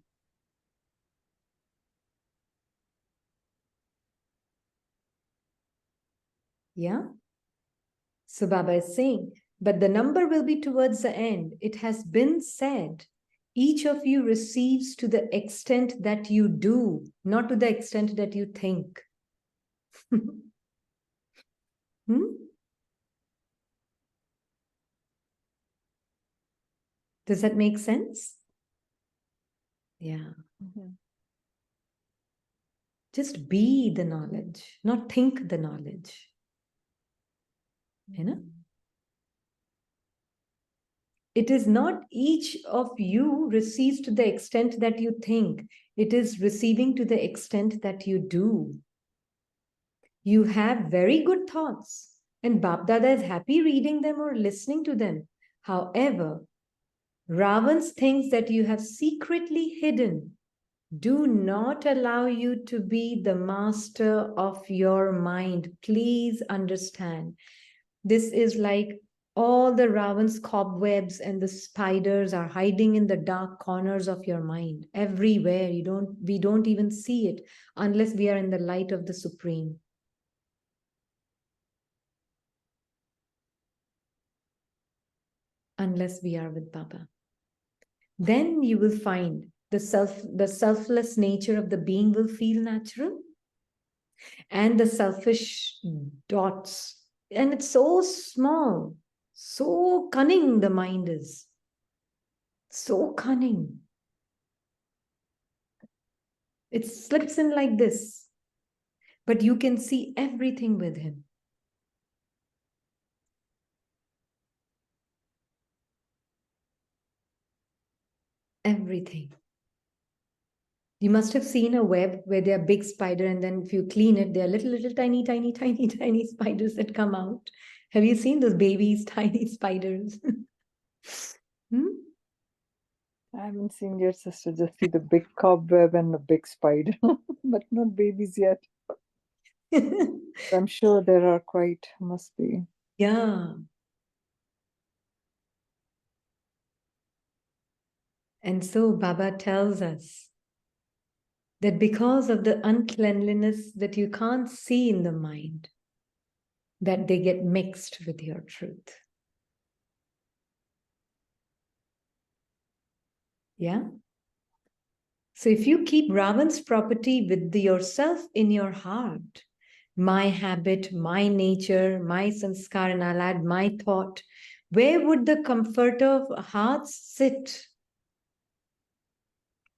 Yeah? So Baba is saying, but the number will be towards the end. It has been said, each of you receives to the extent that you do, not to the extent that you think. Does that make sense? Yeah. Just be the knowledge, not think the knowledge. You know? It is not each of you receives to the extent that you think. It is receiving to the extent that you do. You have very good thoughts, and Bap Dada is happy reading them or listening to them. However, Ravan's things that you have secretly hidden do not allow you to be the master of your mind. Please understand. This is like all the Ravan's cobwebs and the spiders are hiding in the dark corners of your mind. Everywhere. We don't even see it unless we are in the light of the Supreme. Unless we are with Baba. Then you will find the selfless nature of the being will feel natural, and the selfish dots. And it's so small, so cunning the mind is. So cunning. It slips in like this, but you can see everything with him. Everything. You must have seen a web where there are big spider, and then if you clean it, there are little tiny spiders that come out. Have you seen those babies, tiny spiders? I haven't seen your sister, just see the big cobweb and the big spider, but not babies yet. I'm sure there are quite, must be. Yeah. And so Baba tells us that because of the uncleanliness that you can't see in the mind, that they get mixed with your truth. Yeah? So if you keep Ravan's property with yourself in your heart, my habit, my nature, my sanskar, and I'll add my thought, where would the comfort of hearts sit?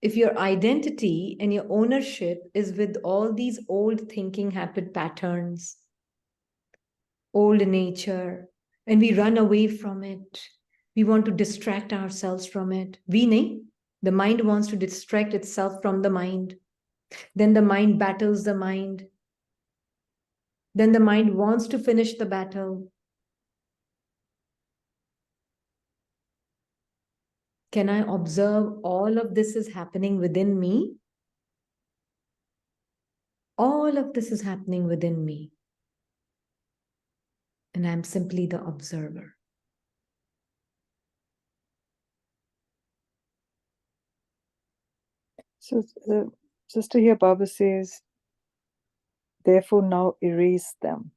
If your identity and your ownership is with all these old thinking habit patterns, old nature, and we run away from it, we want to distract ourselves from it. The mind wants to distract itself from the mind. Then the mind battles the mind. Then the mind wants to finish the battle. Can I observe all of this is happening within me? All of this is happening within me. And I'm simply the observer. So, Sister here, Baba says, therefore now erase them.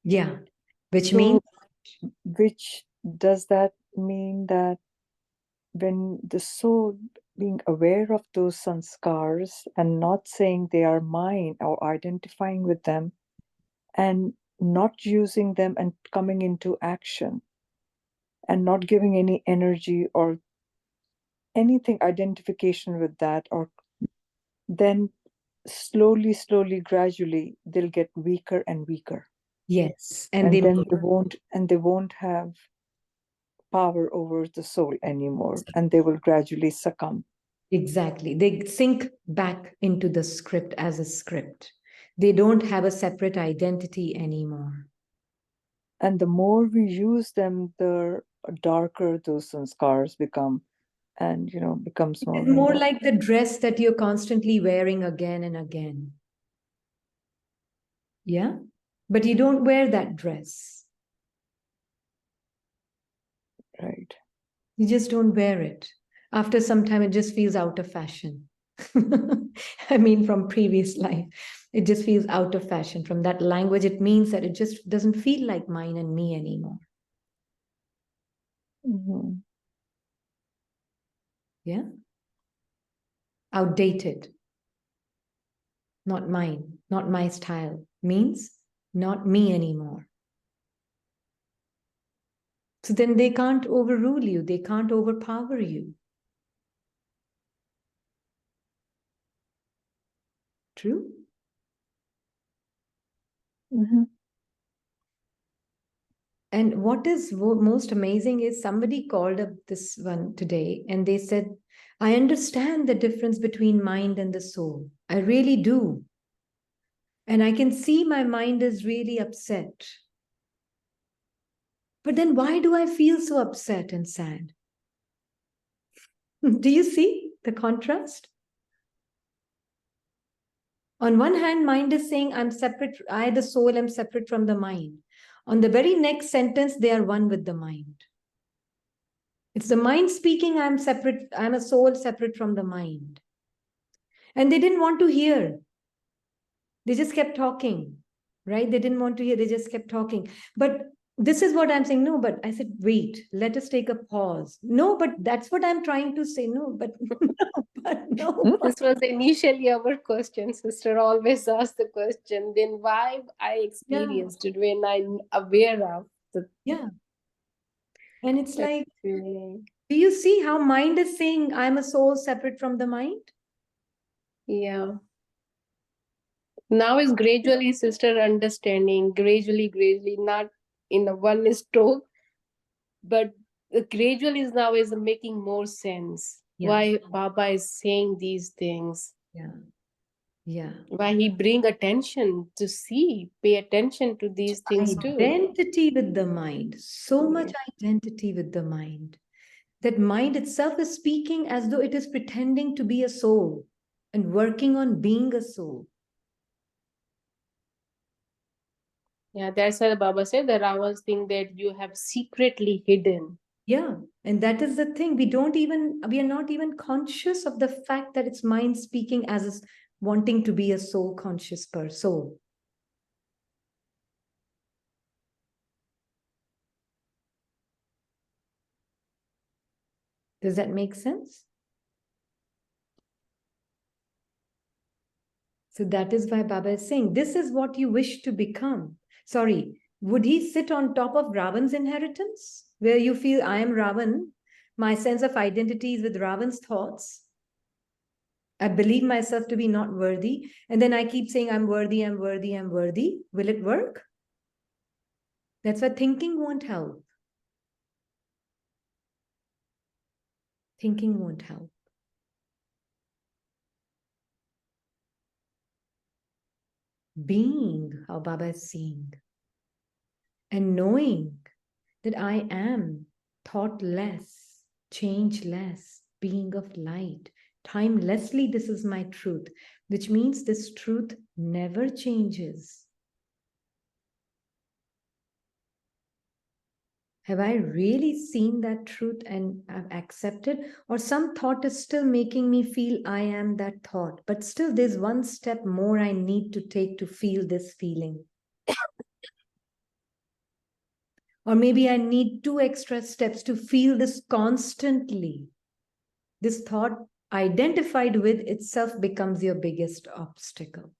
Yeah, which So, means? Which does that mean that when the soul being aware of those sanskars and not saying they are mine or identifying with them and not using them and coming into action and not giving any energy or anything identification with that, or then slowly, gradually they'll get weaker and weaker. Yes, And then they won't have power over the soul anymore, and they will gradually succumb. Exactly. They sink back into the script as a script. They don't have a separate identity anymore. And the more we use them, the darker those sanskars become, and becomes more It's and more more. like the dress that you're constantly wearing again and again. Yeah? But you don't wear that dress. Right. You just don't wear it. After some time, it just feels out of fashion. I mean, from previous life, it just feels out of fashion. From that language, it means that it just doesn't feel like mine and me anymore. Mm-hmm. Yeah? Outdated. Not mine, not my style. Means not me anymore. So then they can't overrule you. They can't overpower you. True? Mm-hmm. And what is most amazing is somebody called up this one today and they said, I understand the difference between mind and the soul. I really do. And I can see my mind is really upset. But then why do I feel so upset and sad? Do you see the contrast? On one hand, mind is saying, I'm separate, I, the soul, am separate from the mind. On the very next sentence, they are one with the mind. It's the mind speaking, I'm separate, I'm a soul separate from the mind. And they didn't want to hear. They just kept talking, right? They didn't want to hear, they just kept talking. But this is what I'm saying. No, but I said, wait, let us take a pause. No, but that's what I'm trying to say. No, but no, but no. This was initially our question. Sister always asks the question, then why I experienced it when I'm aware of the And it's like, feeling. do you see how mind is saying, I'm a soul separate from the mind? Yeah. Now is gradually, sister, understanding, gradually, not in a one stroke, but gradually is now is making more sense. Yeah. Why Baba is saying these things. Yeah. Yeah. Why he bring attention to see, pay attention to these things too. Identity with the mind, so much identity with the mind. That mind itself is speaking as though it is pretending to be a soul and working on being a soul. Yeah, that's why Baba said the Ravans think that you have secretly hidden. Yeah, and that is the thing. We are not even conscious of the fact that it's mind speaking as wanting to be a soul conscious soul. Does that make sense? So that is why Baba is saying, this is what you wish to become. Sorry, would he sit on top of Ravan's inheritance? Where you feel, I am Ravan, my sense of identity is with Ravan's thoughts. I believe myself to be not worthy. And then I keep saying, I'm worthy, I'm worthy, I'm worthy. Will it work? That's why thinking won't help. Thinking won't help. Being how Baba is seeing and knowing that I am thoughtless, changeless, being of light. Timelessly, this is my truth, which means this truth never changes. Have I really seen that truth and have accepted? Or some thought is still making me feel I am that thought, but still there's one step more I need to take to feel this feeling. Or maybe I need 2 extra steps to feel this constantly. This thought identified with itself becomes your biggest obstacle.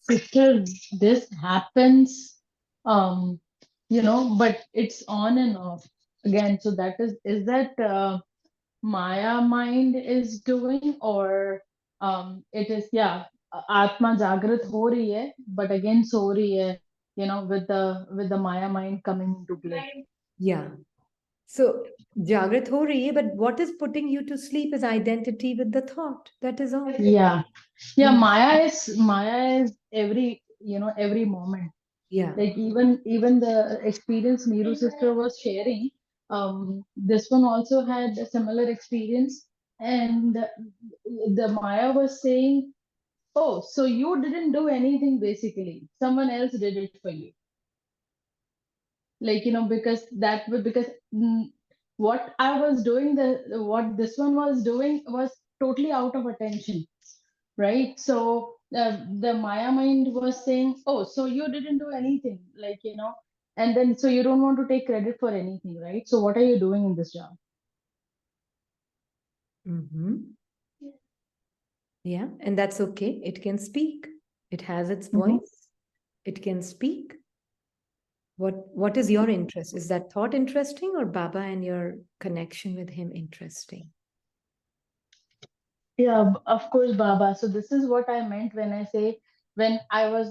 Sister, this happens, but it's on and off again. So that is that Maya mind is doing, or it is, Atma Jagrat ho rahi hai, but again so rahi hai, with the Maya mind coming into play. Yeah. So Jagrat ho rahi hai, but what is putting you to sleep is identity with the thought. That is all. Yeah. Yeah, Yeah. Maya is every moment. Yeah. Like even the experience Neeru sister was sharing, this one also had a similar experience, and the Maya was saying, "Oh, so you didn't do anything basically. Someone else did it for you." Like because what I was doing, the what this one was doing was totally out of attention, right? So the Maya mind was saying, "Oh, so you didn't do anything, and then so you don't want to take credit for anything, right? So what are you doing in this job?" Mm-hmm. Yeah. And that's okay. It can speak. It has its voice. It can speak. What is your interest? Is that thought interesting, or Baba and your connection with him interesting? Yeah, of course, Baba. So this is what I meant when I say when I was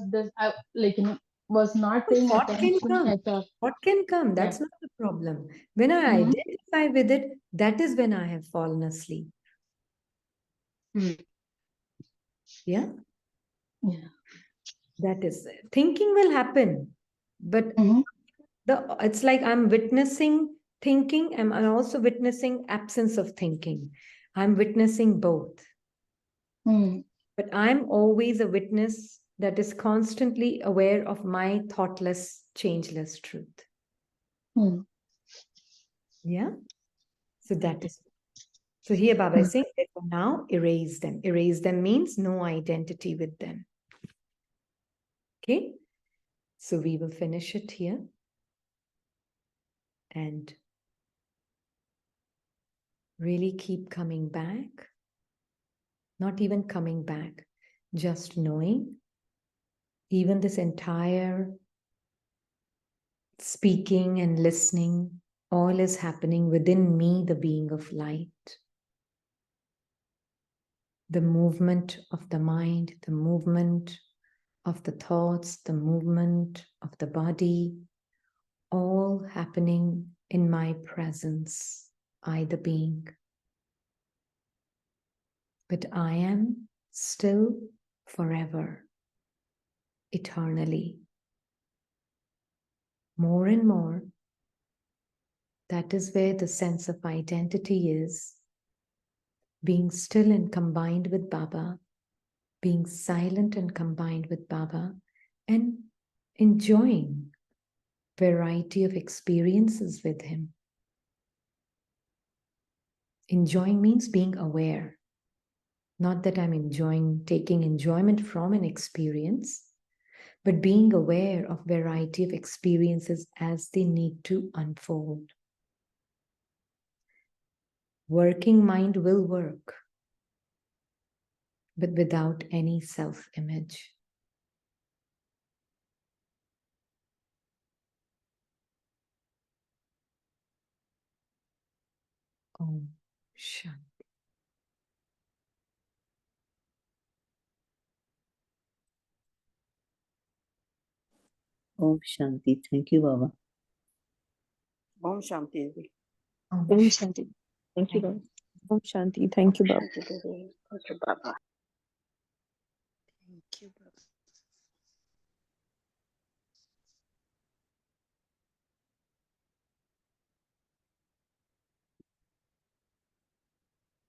was not paying Thought can attention come. at all. Thought can come. Yeah. That's not the problem. When I Mhm. identify with it, that is when I have fallen asleep. Yeah. Yeah. That is thinking will happen, but Mhm. it's like I'm witnessing thinking, and I'm also witnessing absence of thinking. I'm witnessing both. Mm. But I'm always a witness that is constantly aware of my thoughtless, changeless truth. Mm. Yeah. So that is. So here Baba is saying that for now, erase them. Erase them means no identity with them. Okay. So we will finish it here. And really keep coming back. Not even coming back, just knowing. Even this entire speaking and listening, all is happening within me, the being of light. The movement of the mind, the movement of the thoughts, the movement of the body, all happening in my presence, I the being. But I am still forever, eternally. More and more, that is where the sense of identity is, being still and combined with Baba, being silent and combined with Baba, and enjoying variety of experiences with him. Enjoying means being aware. Not that I'm taking enjoyment from an experience, but being aware of variety of experiences as they need to unfold. Working mind will work, but without any self-image. Om Shanti. Om Shanti. Thank you, Baba. Om Shanti. Om Om Shanti. Shanti. Thank you, Baba. Om Shanti. Thank you, Baba. Thank you, Baba. Thank you, Baba.